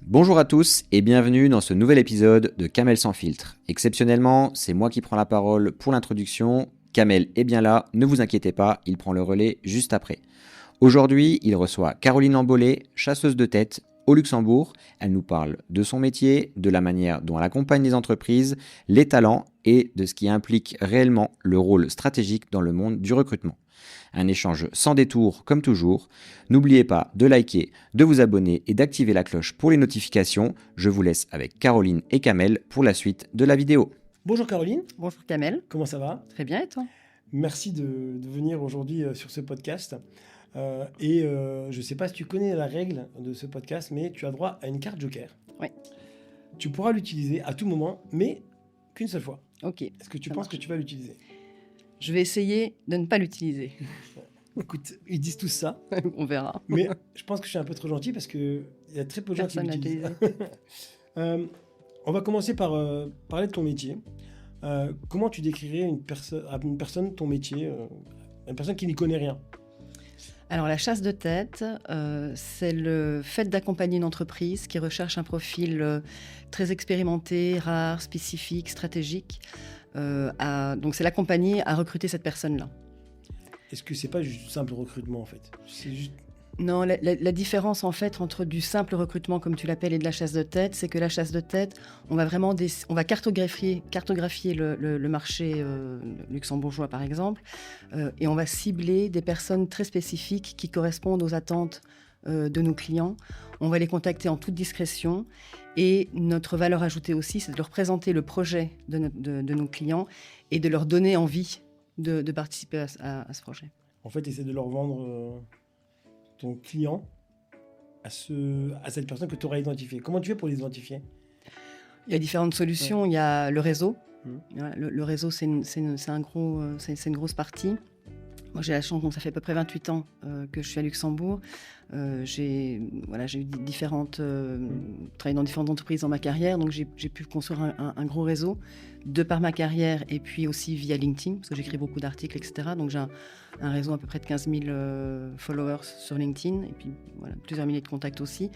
Bonjour à tous et bienvenue dans ce nouvel épisode de Kamel sans filtre. Exceptionnellement, c'est moi qui prends la parole pour l'introduction. Kamel est bien là, ne vous inquiétez pas, il prend le relais juste après. Aujourd'hui, il reçoit Caroline Lambollet, chasseuse de tête au Luxembourg. Elle nous parle de son métier, de la manière dont elle accompagne les entreprises, les talents et de ce qui implique réellement le rôle stratégique dans le monde du recrutement. Un échange sans détour comme toujours. N'oubliez pas de liker, de vous abonner et d'activer la cloche pour les notifications. Je vous laisse avec Caroline et Kamel pour la suite de la vidéo. Bonjour Caroline. Bonjour Kamel. Comment ça va? Très bien et toi? Merci de venir aujourd'hui sur ce podcast. Je ne sais pas si tu connais la règle de ce podcast, mais tu as droit à une carte joker. Oui. Tu pourras l'utiliser à tout moment, mais qu'une seule fois. Ok. Est-ce que tu penses que tu vas l'utiliser? Je vais essayer de ne pas l'utiliser. Écoute, ils disent tous ça. On verra. Mais je pense que je suis un peu trop gentil parce qu'il y a très peu de gens qui Personne l'utilisent. On va commencer par parler de ton métier. Comment tu décrirais à une personne ton métier, une personne qui n'y connaît rien? Alors la chasse de tête, c'est le fait d'accompagner une entreprise qui recherche un profil très expérimenté, rare, spécifique, stratégique. Donc c'est l'accompagner à recruter cette personne-là. Est-ce que c'est pas juste simple recrutement en fait? C'est juste... Non, la différence en fait entre du simple recrutement comme tu l'appelles et de la chasse de tête, c'est que la chasse de tête, on va cartographier le marché luxembourgeois par exemple, et on va cibler des personnes très spécifiques qui correspondent aux attentes de nos clients. On va les contacter en toute discrétion et notre valeur ajoutée aussi, c'est de leur présenter le projet de nos clients et de leur donner envie de participer à ce projet. En fait, essaie de leur vendre ton client à cette personne que tu auras identifiée. Comment tu fais pour les identifier? Il y a différentes solutions. Ouais. Il y a le réseau. Mmh. Le réseau, c'est une grosse partie. Moi, j'ai la chance, donc ça fait à peu près 28 ans que je suis à Luxembourg. J'ai eu travaillé dans différentes entreprises dans ma carrière, donc j'ai pu construire un gros réseau de par ma carrière et puis aussi via LinkedIn, parce que j'écris beaucoup d'articles, etc. Donc j'ai un réseau à peu près de 15 000 followers sur LinkedIn et puis plusieurs milliers de contacts aussi.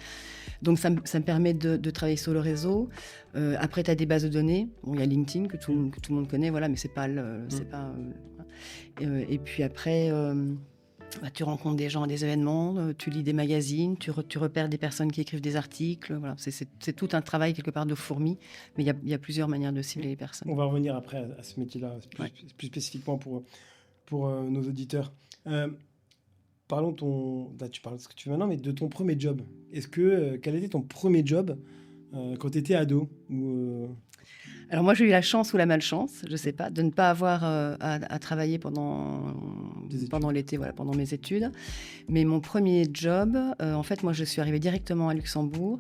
Donc ça me permet de travailler sur le réseau. Après, tu as des bases de données. Bon, il y a LinkedIn que tout le monde connaît, mais c'est pas et puis après, tu rencontres des gens à des événements, tu lis des magazines, tu repères des personnes qui écrivent des articles. Voilà, c'est tout un travail quelque part de fourmi, mais il y a plusieurs manières de cibler les personnes. On va revenir après à ce métier-là, plus spécifiquement pour nos auditeurs. Parlons tu parles de ce que tu fais maintenant, mais de ton premier job. Quel était ton premier job quand tu étais ado Alors moi, j'ai eu la chance ou la malchance, je ne sais pas, de ne pas avoir à travailler pendant l'été, pendant mes études. Mais mon premier job, en fait, moi, je suis arrivée directement à Luxembourg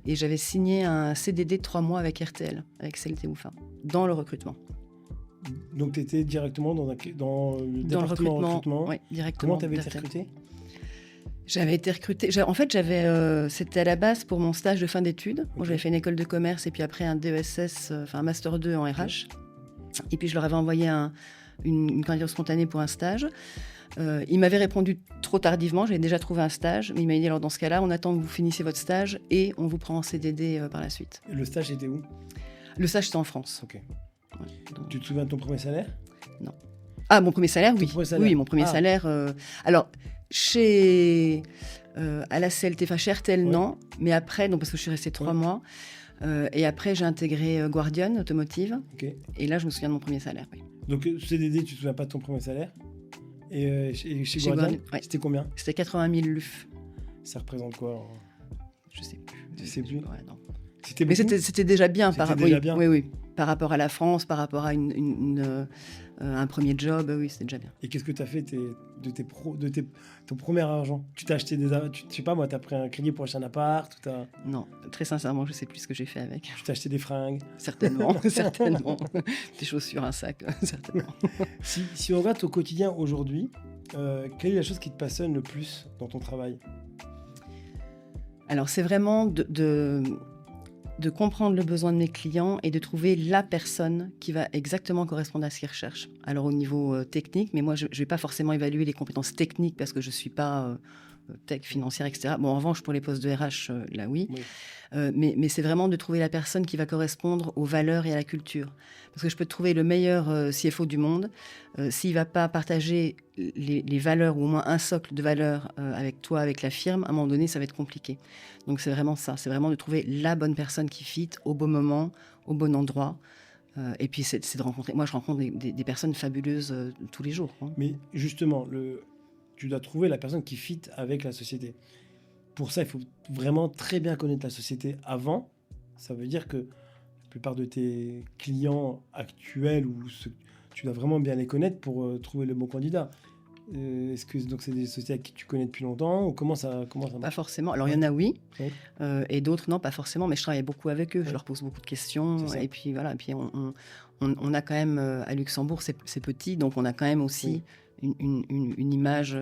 et j'avais signé un CDD de 3 mois avec RTL, avec CLT Moufin, dans le recrutement. Donc, tu étais directement dans le département recrutement. Oui, directement. Comment tu avais été recrutée? J'avais été recrutée. C'était à la base pour mon stage de fin d'études. Okay. Moi, j'avais fait une école de commerce et puis après un DESS, un master 2 en RH. Okay. Et puis je leur avais envoyé une candidature spontanée pour un stage. Ils m'avaient répondu trop tardivement. J'avais déjà trouvé un stage, mais ils m'avaient dit alors dans ce cas-là, on attend que vous finissiez votre stage et on vous prend en CDD par la suite. Et le stage était où? Le stage était en France. Ok. Ouais, donc... Tu te souviens de ton premier salaire? Non. Ah, mon premier salaire, oui. Oui, mon premier salaire. Alors. À la CLT, chez RTL, ouais. Non, mais après, parce que je suis restée 3 mois, et après j'ai intégré Guardian Automotive, okay. Et là je me souviens de mon premier salaire. Oui. Donc CDD, tu te souviens pas de ton premier salaire? Et chez Guardian, ouais. C'était combien? C'était 80 000 LUF. Ça représente quoi? Je sais plus. Tu sais plus? Ouais, non. Mais c'était déjà bien. Bien. Oui. Par rapport à la France, par rapport à un premier job, oui, c'était déjà bien. Et qu'est-ce que tu as fait ton premier argent? Tu t'as acheté je sais pas moi, tu as pris un crédit pour acheter un appart Non, très sincèrement, je sais plus ce que j'ai fait avec. Tu t'as acheté des fringues? Certainement. Des chaussures, un sac, certainement. Si on regarde au quotidien aujourd'hui, quelle est la chose qui te passionne le plus dans ton travail? Alors, c'est vraiment de comprendre le besoin de mes clients et de trouver la personne qui va exactement correspondre à ce qu'ils recherchent. Alors au niveau technique, mais moi je ne vais pas forcément évaluer les compétences techniques parce que je ne suis pas tech, financière, etc. Bon, en revanche, pour les postes de RH, là oui. Mais c'est vraiment de trouver la personne qui va correspondre aux valeurs et à la culture. Parce que je peux trouver le meilleur CFO du monde. S'il ne va pas partager les valeurs, ou au moins un socle de valeurs avec toi, avec la firme, à un moment donné, ça va être compliqué. Donc c'est vraiment ça. C'est vraiment de trouver la bonne personne qui fit au bon moment, au bon endroit. Et puis c'est de rencontrer... Moi, je rencontre des personnes fabuleuses tous les jours. Hein. Mais justement, tu dois trouver la personne qui fit avec la société. Pour ça, il faut vraiment très bien connaître la société avant. Ça veut dire que la plupart de tes clients actuels, tu dois vraiment bien les connaître pour trouver le bon candidat. Est-ce que donc c'est des sociétés que tu connais depuis longtemps ou comment ça marche? Pas forcément. Alors, il y en a, oui. Et d'autres, non, pas forcément. Mais je travaille beaucoup avec eux. Je leur pose beaucoup de questions. Et puis, voilà. Et puis, on a quand même, à Luxembourg, c'est petit. Donc, on a quand même aussi une image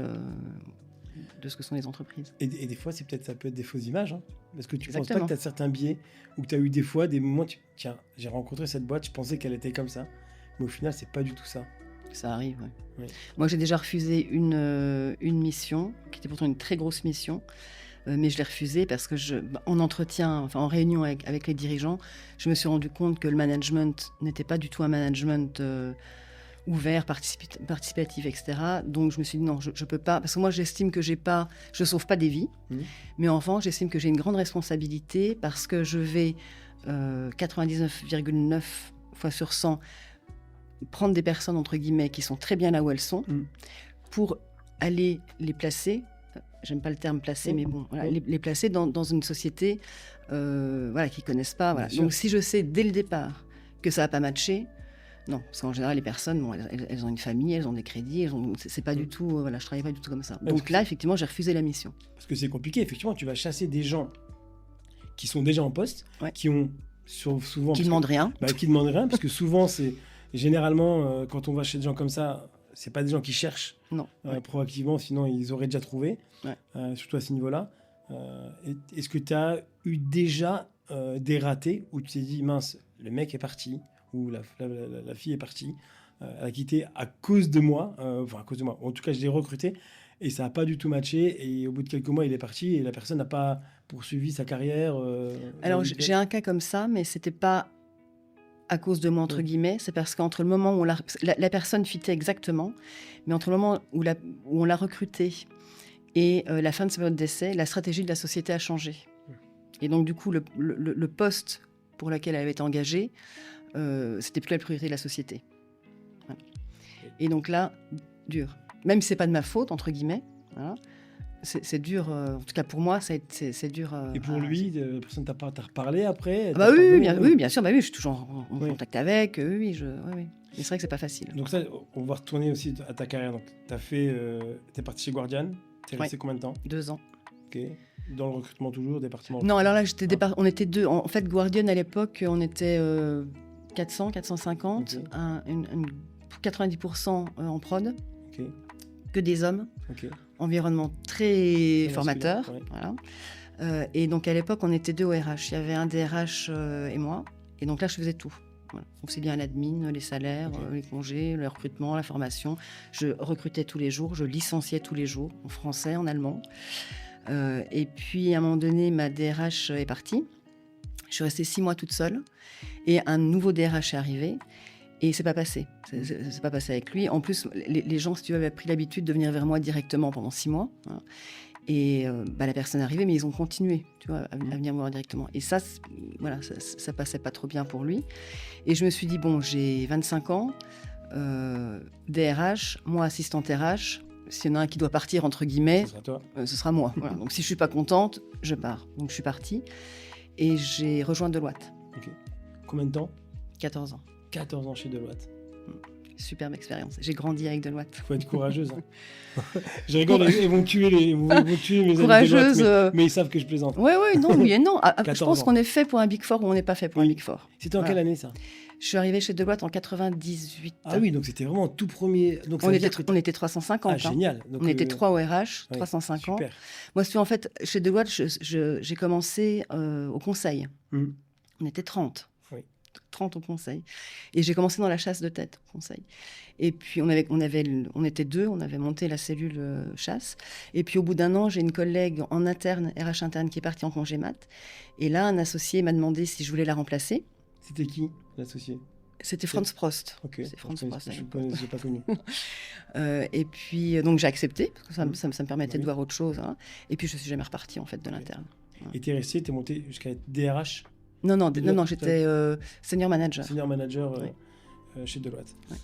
de ce que sont les entreprises. Et des fois, ça peut être des fausses images. Hein. Est-ce que tu ne penses pas que tu as certains biais où tu as eu des fois, des moments, tiens, j'ai rencontré cette boîte, je pensais qu'elle était comme ça. Mais au final, c'est pas du tout ça. Ça arrive, oui. Moi, j'ai déjà refusé une mission, qui était pourtant une très grosse mission, mais je l'ai refusée parce que en entretien, enfin en réunion avec les dirigeants, je me suis rendu compte que le management n'était pas du tout un management ouvert, participatif, etc. Donc je me suis dit non, je peux pas, parce que moi j'estime que je sauve pas des vies, mais enfin j'estime que j'ai une grande responsabilité parce que je vais 99,9 fois sur 100 prendre des personnes, entre guillemets, qui sont très bien là où elles sont, pour aller les placer, j'aime pas le terme placer, mais bon, voilà, les placer dans une société voilà, qu'ils connaissent pas. Voilà. Donc si je sais dès le départ que ça va pas matcher, non, parce qu'en général, les personnes, bon, elles ont une famille, elles ont des crédits, c'est pas du tout, voilà, je travaille pas du tout comme ça. Donc là, effectivement, j'ai refusé la mission. Parce que c'est compliqué, effectivement, tu vas chasser des gens qui sont déjà en poste, qui ont souvent... Qui demandent rien. Qui demandent rien, parce que souvent, c'est... Généralement, quand on va chez des gens comme ça, c'est pas des gens qui cherchent proactivement, sinon ils auraient déjà trouvé, surtout à ce niveau-là. Est-ce que tu as eu déjà des ratés où tu t'es dit, mince, le mec est parti, ou la fille est partie, elle a quitté à cause de moi, enfin à cause de moi, en tout cas je l'ai recruté, et ça n'a pas du tout matché, et au bout de quelques mois il est parti, et la personne n'a pas poursuivi sa carrière Alors j'ai un cas comme ça, mais c'était pas à cause de moi, entre guillemets, c'est parce qu'entre le moment où la personne fitait exactement, mais entre le moment où on l'a recruté et la fin de sa période d'essai, la stratégie de la société a changé. Et donc, du coup, le poste pour lequel elle avait été engagée, c'était plus la priorité de la société. Voilà. Et donc là, dur. Même si c'est pas de ma faute, entre guillemets, voilà, c'est dur, en tout cas pour moi, c'est dur. Et pour lui, personne t'a reparlé après? Oui, bien sûr, je suis toujours en contact avec, oui. Mais c'est vrai que c'est pas facile. Donc ça, on va retourner aussi à ta carrière. Donc, t'es parti chez Guardian, t'es resté combien de temps? 2 ans. Ok. Dans le recrutement toujours, département? Non, alors là, on était 2. En fait, Guardian, à l'époque, on était 400, 450, 90% en prod. Ok. Que des hommes. Ok. Environnement très formateur. Voilà. Et donc, à l'époque, on était 2 au RH. Il y avait un DRH et moi. Et donc là, je faisais tout. Voilà. Aussi bien l'admin, les salaires, les congés, le recrutement, la formation. Je recrutais tous les jours. Je licenciais tous les jours, en français, en allemand. Et puis, à un moment donné, ma DRH est partie. Je suis restée 6 mois toute seule. Et un nouveau DRH est arrivé. Et c'est pas passé. C'est pas passé avec lui. En plus, les gens, si tu veux, avaient pris l'habitude de venir vers moi directement pendant 6 mois. Hein. Et la personne est arrivée, mais ils ont continué, tu vois, à venir me voir directement. Et ça, voilà, ça passait pas trop bien pour lui. Et je me suis dit, bon, j'ai 25 ans, DRH, moi assistante RH. S'il y en a un qui doit partir, entre guillemets, ce sera moi. Voilà. Donc si je suis pas contente, je pars. Donc je suis partie. Et j'ai rejoint Deloitte. Okay. Combien de temps? 14 ans. 14 ans chez Deloitte. Superbe expérience. J'ai grandi avec Deloitte. Il faut être courageuse. Hein. Je rigole, ils vont tuer mes amis courageuse, Deloitte, mais ils savent que je plaisante. Oui, non, oui et non. Je pense qu'on est fait pour un Big Four ou on n'est pas fait pour un Big Four. C'était en quelle année, ça? Je suis arrivée chez Deloitte en 98. Ah oui, donc c'était vraiment tout premier. Donc on était 350. Ah, génial. Donc, on était 3 au RH, 350. Super. Moi, en fait, chez Deloitte, j'ai commencé au conseil. On était 30. 30 au conseil. Et j'ai commencé dans la chasse de tête au conseil. Et puis, on était 2, on avait monté la cellule chasse. Et puis, au bout d'1 an, j'ai une collègue en interne, RH interne, qui est partie en congé mat. Et là, un associé m'a demandé si je voulais la remplacer. C'était qui, l'associé? C'était Franz Prost. Ok, C'est Franz Prost. je n'ai pas connu. Et puis, donc j'ai accepté, parce que ça me permettait Oui. de voir autre chose. Hein. Et puis, je ne suis jamais repartie, en fait, de l'interne. Et tu es resté, tu es monté jusqu'à être DRH? Non, j'étais senior manager. Senior manager Oui. chez Deloitte. Oui.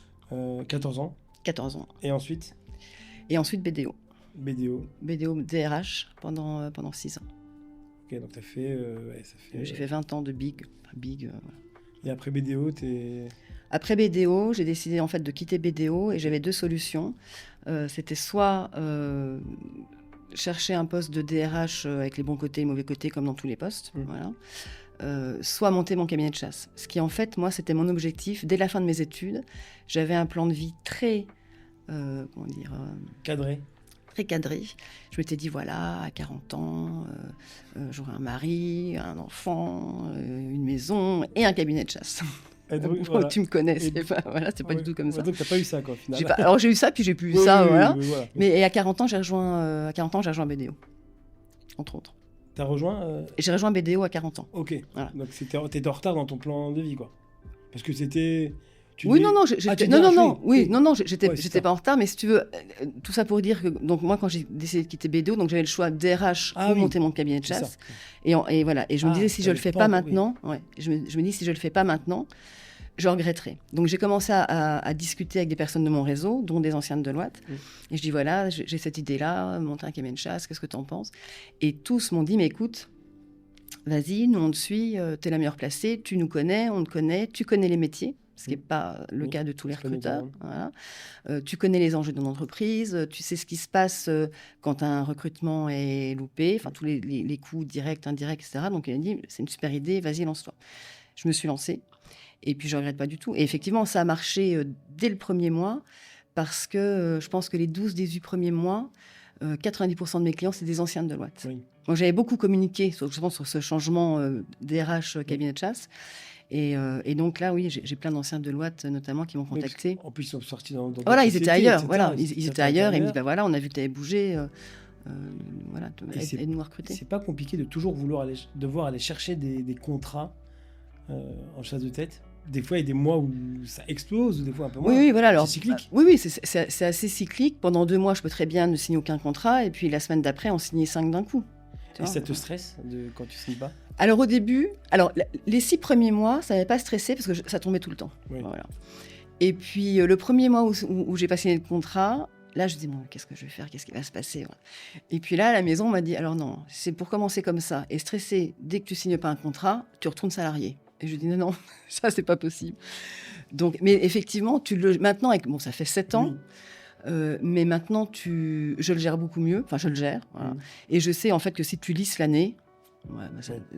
14 ans. 14 ans. Et ensuite, BDO. BDO. BDO DRH pendant 6 ans. Ok, donc ça fait... J'ai fait 20 ans de Big. Voilà. Et après BDO, t'es... Après BDO, j'ai décidé en fait de quitter BDO et j'avais 2 solutions. C'était soit chercher un poste de DRH avec les bons côtés et les mauvais côtés comme dans tous les postes, voilà. Soit monter mon cabinet de chasse. Ce qui en fait, moi, c'était mon objectif. Dès la fin de mes études, j'avais un plan de vie très, Cadré. très cadré. Je m'étais dit, voilà, à 40 ans, j'aurai un mari, un enfant, une maison et un cabinet de chasse. Donc, Voilà. Tu me connais, c'est pas du tout comme ça. Donc t'as pas eu ça, quoi, finalement. Alors j'ai eu ça, puis j'ai plus eu Oui, ça, oui, voilà. oui, voilà. Mais et à 40 ans, j'ai rejoint BDO, entre autres. T'as rejoint Et j'ai rejoint BDO à 40 ans. Ok. Voilà. Donc t'étais en retard dans ton plan de vie, quoi. Parce que c'était... Oui, non, j'étais Ouais, c'est ça. pas en retard, mais si tu veux, tout ça pour dire que donc moi quand j'ai décidé de quitter BDO, donc j'avais le choix DRH ou monter mon cabinet de C'est chasse, ça. et voilà, et je me disais si je le fais pas encore, maintenant, je me dis si je le fais pas maintenant, je regretterai. Donc j'ai commencé à discuter avec des personnes de mon réseau, dont des anciens de Deloitte, et je dis voilà, j'ai cette idée-là, monter un cabinet de chasse, qu'est-ce que tu en penses? Et tous m'ont dit mais écoute, vas-y, nous on te suit, t'es la meilleure placée, tu nous connais, on te connaît, tu connais les métiers. Ce qui n'est pas le cas de tous les recruteurs. Voilà. Tu connais les enjeux de ton entreprise, tu sais ce qui se passe quand un recrutement est loupé, enfin tous les coûts directs, indirects, etc. Donc il a dit, c'est une super idée, vas-y, lance-toi. Je me suis lancée et puis je ne regrette pas du tout. Et effectivement, ça a marché dès le premier mois parce que je pense que les 12-18 premiers mois, 90% de mes clients, c'est des anciens de Deloitte. Oui. Donc j'avais beaucoup communiqué sur ce changement DRH cabinet de chasse. Et donc là, oui, j'ai plein d'anciens de Deloitte, notamment, qui m'ont contacté. En plus, ils sont sortis dans voilà, ils étaient ailleurs. etc. Voilà, ils étaient ailleurs. Et ils me disent, bah voilà, on a vu que tu avais bougé. Voilà, aide-nous à recruter. C'est pas compliqué de toujours devoir aller chercher des contrats en chasse de tête. Des fois, il y a des mois où ça explose, ou des fois un peu moins. Oui, voilà. Alors, c'est cyclique. Oui, c'est assez cyclique. Pendant 2 mois, je peux très bien ne signer aucun contrat. Et puis la semaine d'après, on signait 5 d'un coup. Et ça te stresse quand tu signes pas? Alors au début, les 6 premiers mois, ça m'avait pas stressé parce que ça tombait tout le temps. Oui. Voilà. Et puis le premier mois où j'ai pas signé le contrat, là je dis bon, qu'est-ce que je vais faire, qu'est-ce qui va se passer, voilà. Et puis là à la maison on m'a dit alors non, c'est pour commencer comme ça et stressé dès que tu signes pas un contrat, tu retournes salarié. Et je dis non, ça c'est pas possible. Donc mais effectivement maintenant ça fait 7 ans. Oui. Mais maintenant, je le gère beaucoup mieux. Enfin, je le gère. Voilà. Et je sais en fait que si tu lisses l'année,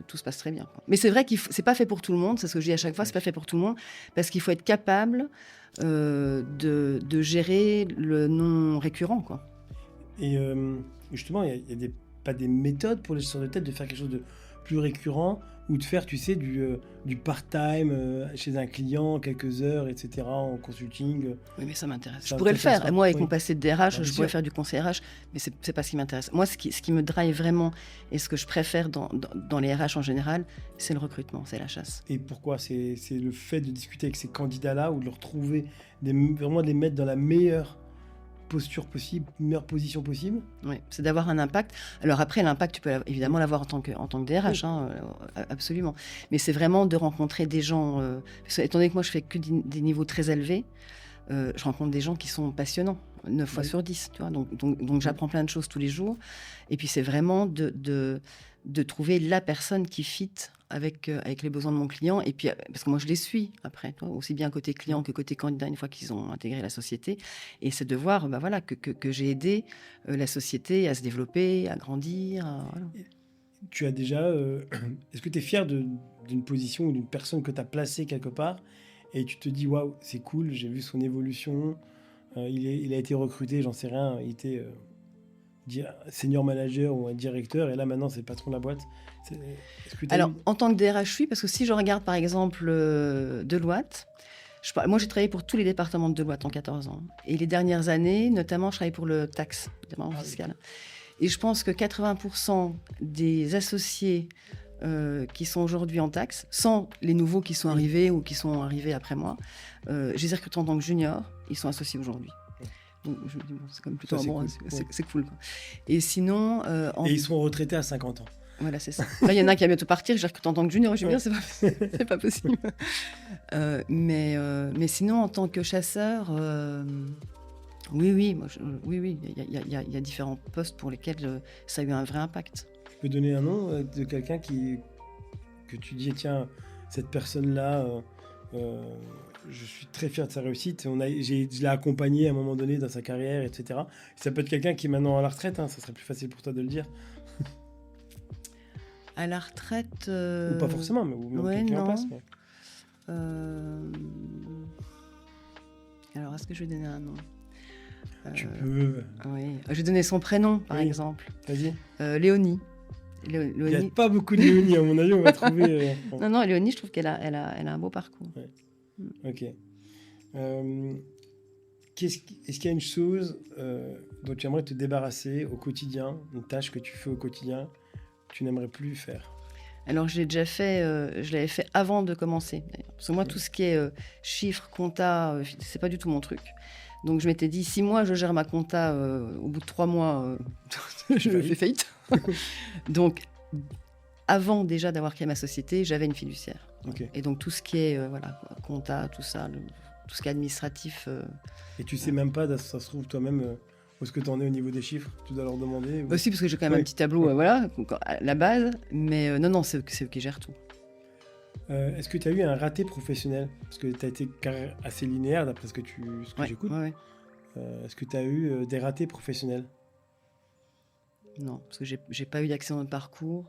tout se passe très bien, quoi. Mais c'est vrai que c'est pas fait pour tout le monde. C'est ce que je dis à chaque fois. C'est pas fait pour tout le monde parce qu'il faut être capable de gérer le non récurrent, quoi. Et justement, il y a pas des méthodes pour les chasseurs de tête de faire quelque chose de plus récurrent ou de faire, tu sais, du part-time chez un client, quelques heures, etc., en consulting. Oui, mais ça m'intéresse. Ça Je pourrais le faire. t'intéresse Moi, avec pas, mon passé de DRH, je sûr. pourrais faire du conseil RH, mais c'est pas ce qui m'intéresse. Moi, ce qui me drive vraiment et ce que je préfère dans les RH en général, c'est le recrutement, c'est la chasse. Et pourquoi? C'est le fait de discuter avec ces candidats-là ou de leur trouver, vraiment de les mettre dans la meilleure posture possible, meilleure position possible. Oui, c'est d'avoir un impact. Alors après, l'impact, tu peux évidemment l'avoir en tant que DRH, hein, absolument. Mais c'est vraiment de rencontrer des gens. Parce que, étant donné que moi, je fais que des niveaux très élevés, je rencontre des gens qui sont passionnants, 9 fois sur 10. Tu vois, donc j'apprends plein de choses tous les jours. Et puis c'est vraiment de trouver la personne qui fit avec les besoins de mon client. Et puis, parce que moi, je les suis après, toi, aussi bien côté client que côté candidat, une fois qu'ils ont intégré la société. Et c'est de voir voilà, que j'ai aidé la société à se développer, à grandir. Voilà. Tu as déjà... Est-ce que tu es fier d'une position ou d'une personne que tu as placée quelque part et tu te dis, waouh, c'est cool, j'ai vu son évolution, il a été recruté, j'en sais rien, il était senior manager ou un directeur, et là maintenant c'est le patron de la boîte. Est-ce que Alors, en tant que DRH, oui, parce que si je regarde par exemple Deloitte, moi j'ai travaillé pour tous les départements de Deloitte en 14 ans. Et les dernières années, notamment, je travaillais pour le taxe, le département fiscal. Et je pense que 80% des associés qui sont aujourd'hui en taxe, sans les nouveaux qui sont arrivés ou qui sont arrivés après moi, je les ai recrutés en tant que junior, ils sont associés aujourd'hui. Donc je me dis, bon, c'est quand même plutôt cool. C'est cool. Quoi. Et sinon... Et ils seront retraités à 50 ans. Voilà, c'est ça. Là, il y en a un qui va bientôt partir, j'ai recruté en tant que junior, je me dis, c'est pas possible. Mais sinon, en tant que chasseur, oui, il y a différents postes pour lesquels ça a eu un vrai impact. Tu peux donner un nom de quelqu'un que tu dis, tiens, cette personne-là, je suis très fier de sa réussite, je l'ai accompagné à un moment donné dans sa carrière, etc. Ça peut être quelqu'un qui est maintenant à la retraite, ça serait plus facile pour toi de le dire. À la retraite... Ou pas forcément, mais quelqu'un en place. Mais... Alors, est-ce que je vais donner un nom Tu peux. Oui. Je vais donner son prénom, par exemple. Vas-y. Léonie. Il n'y a pas beaucoup de Léonie, à mon avis, on va trouver... Non, Léonie, je trouve qu'elle a un beau parcours. Ouais. Ok. Est-ce qu'il y a une chose dont tu aimerais te débarrasser au quotidien, une tâche que tu fais au quotidien, que tu n'aimerais plus faire? Alors, je l'avais fait avant de commencer. Parce que moi, tout ce qui est chiffres, compta, c'est pas du tout mon truc. Donc, je m'étais dit, si moi, je gère ma compta, au bout de 3 mois, je fais faillite. Donc, avant déjà d'avoir créé ma société, j'avais une fiduciaire. Okay. Et donc, tout ce qui est compta, tout ça, tout ce qui est administratif... Et tu sais même pas, ça se trouve toi-même... où est-ce que tu en es au niveau des chiffres? Tu dois leur demander ou... Aussi, parce que j'ai quand même un petit tableau, voilà, à la base. Mais non, c'est eux qui gèrent tout. Est-ce que tu as eu un raté professionnel? Parce que tu as été assez linéaire, d'après ce que j'écoute. Ouais. Est-ce que tu as eu des ratés professionnels? Non, parce que j'ai pas eu d'accident de parcours.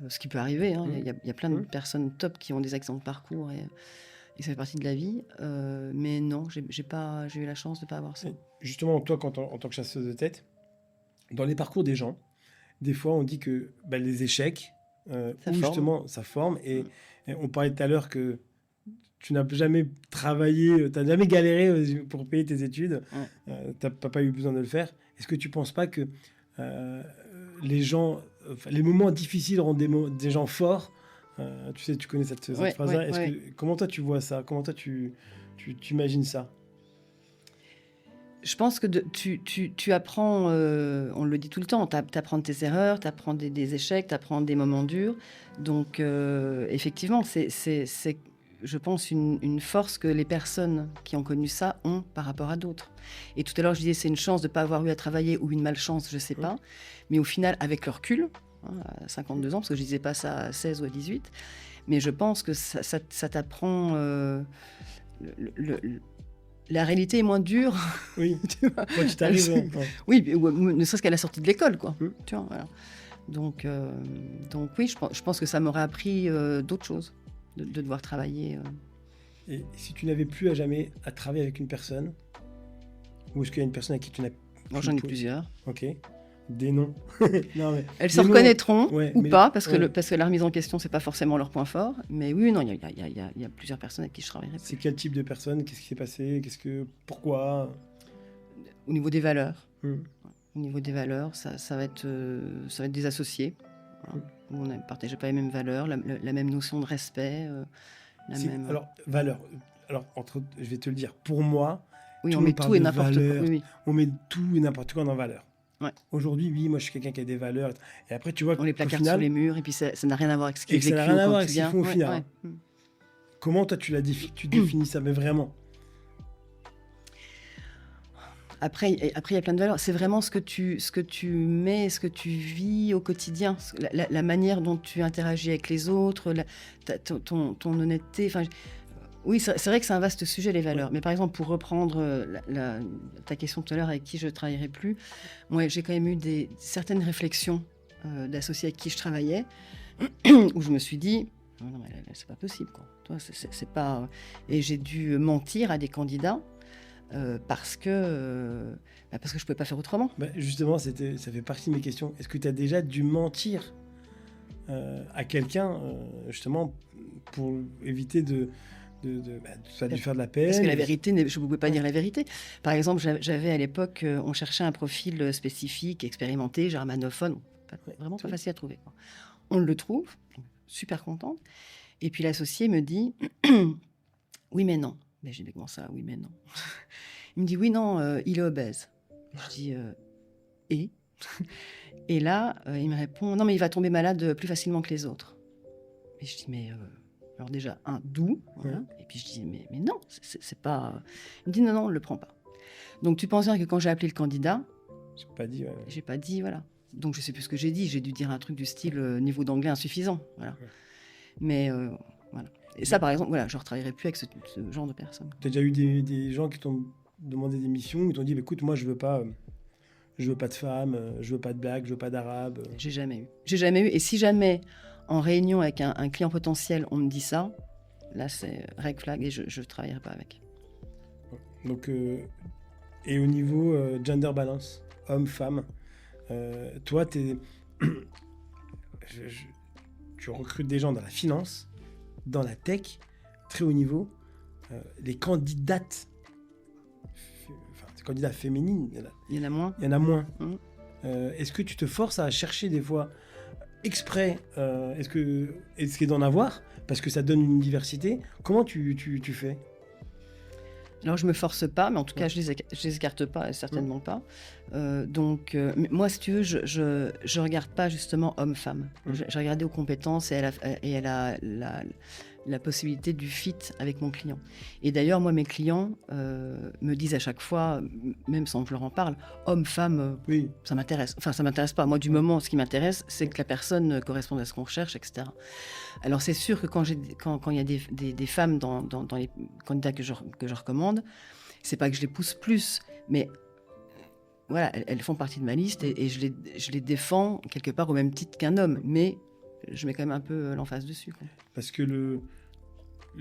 Ce qui peut arriver, hein. Il y a plein de personnes top qui ont des accidents de parcours et ça fait partie de la vie. Mais non, j'ai eu la chance de ne pas avoir ça. Et justement, toi, en tant que chasseuse de tête, dans les parcours des gens, des fois, on dit que les échecs, justement, ça forme. Et on parlait tout à l'heure que tu n'as jamais travaillé, tu n'as jamais galéré pour payer tes études. Tu n'as pas eu besoin de le faire. Est-ce que tu ne penses pas que les moments difficiles rendent des gens forts? Tu sais, tu connais cette phrase-là. Comment toi tu vois ça? Comment toi tu imagines ça? Je pense que tu apprends, on le dit tout le temps, tu apprends de tes erreurs, tu apprends des échecs, tu apprends des moments durs. Donc, effectivement, c'est, je pense, une force que les personnes qui ont connu ça ont par rapport à d'autres. Et tout à l'heure, je disais, c'est une chance de ne pas avoir eu à travailler ou une malchance, je ne sais pas. Mais au final, avec le recul, à 52 ans, parce que je ne disais pas ça à 16 ou à 18, mais je pense que ça t'apprend... la réalité est moins dure. Oui, quand tu t'arrives... Oui, ne serait-ce qu'à la sortie de l'école, quoi. Tu vois, voilà. Donc oui, je pense que ça m'aurait appris d'autres choses, de devoir travailler. Et si tu n'avais plus à jamais à travailler avec une personne, ou est-ce qu'il y a une personne avec qui tu n'as plus... Moi, j'en ai plusieurs. Ok. Des noms. Non, mais elles se reconnaîtront ou pas, parce que la remise en question, c'est pas forcément leur point fort. Mais oui, non, il y a plusieurs personnes avec qui je travaillerai. C'est quel type de personne? Qu'est-ce qui s'est passé? Pourquoi? Au niveau des valeurs. Au niveau des valeurs, ça va être des associés. Voilà. On ne partageait pas les mêmes valeurs, la même notion de respect. Même... Alors, valeurs. Alors, je vais te le dire. Pour moi, oui, on met tout et n'importe quoi. Oui. On met tout et n'importe quoi dans valeurs. Ouais. Aujourd'hui, oui, moi je suis quelqu'un qui a des valeurs. Et après, tu vois, on les placarde sur les murs, et puis ça n'a rien à voir avec ce qui est vécu. Ça n'a rien à voir avec ce qu'ils font au final. Ouais. Comment toi tu définis ça, mais vraiment? Après, il y a plein de valeurs. C'est vraiment ce que tu mets, ce que tu vis au quotidien, la manière dont tu interagis avec les autres, ton honnêteté. Enfin, oui, c'est vrai que c'est un vaste sujet, les valeurs. Mais par exemple, pour reprendre ta question tout à l'heure, avec qui je ne travaillerai plus, moi, j'ai quand même eu certaines réflexions d'associés avec qui je travaillais, où je me suis dit, non, mais c'est pas possible, quoi. Toi, c'est pas... Et j'ai dû mentir à des candidats parce que je ne pouvais pas faire autrement. Justement, ça fait partie de mes questions. Est-ce que tu as déjà dû mentir à quelqu'un, justement, pour éviter de lui faire de la peine? Parce que la vérité, je ne pouvais pas dire la vérité. Par exemple, j'avais à l'époque, on cherchait un profil spécifique, expérimenté, germanophone, vraiment pas facile à trouver, quoi. On le trouve, super contente. Et puis l'associé me dit oui mais non. Mais j'ai dit comment ça, oui mais non. Il me dit oui non, il est obèse. Je dis et là il me répond non mais il va tomber malade plus facilement que les autres. Et je dis mais alors déjà d'où, voilà. Et puis je dis mais non, c'est pas. Il me dit non on le prend pas. Donc tu penses bien que quand j'ai appelé le candidat, j'ai pas dit voilà. Donc je sais plus ce que j'ai dit. J'ai dû dire un truc du style niveau d'anglais insuffisant, voilà. Ouais. Mais voilà. Et ça, par exemple, voilà, je ne retravaillerai plus avec ce genre de personnes. Tu as déjà eu des gens qui t'ont demandé des missions, qui t'ont dit écoute, moi je veux pas de femme, je veux pas de blague, je veux pas d'arabe. J'ai jamais eu. Et si jamais en réunion avec un client potentiel, on me dit ça, là c'est red flag et je ne travaillerai pas avec. Donc, et au niveau gender balance, homme-femme, toi, tu recrutes des gens dans la finance, dans la tech, très haut niveau. Les candidates, les candidats féminines, il y en a moins. Est-ce que tu te forces à chercher des fois exprès est-ce d'en avoir parce que ça donne une diversité? Comment tu fais? Alors, je me force pas, mais en tout cas, je les écarte pas, certainement pas. Donc, moi, si tu veux, je regarde pas justement homme-femme. J'ai regardé aux compétences et à la possibilité du fit avec mon client. Et d'ailleurs, moi, mes clients me disent à chaque fois, même sans que je leur en parle, homme-femme, oui, ça m'intéresse. Enfin, ça m'intéresse pas. Moi, du moment, ce qui m'intéresse, c'est que la personne corresponde à ce qu'on recherche, etc. Alors, c'est sûr que quand il y a des femmes dans les candidats que je recommande, c'est pas que je les pousse plus, mais voilà, elles font partie de ma liste et je les défends quelque part au même titre qu'un homme, mais je mets quand même un peu l'emphase dessus, quoi. Parce que le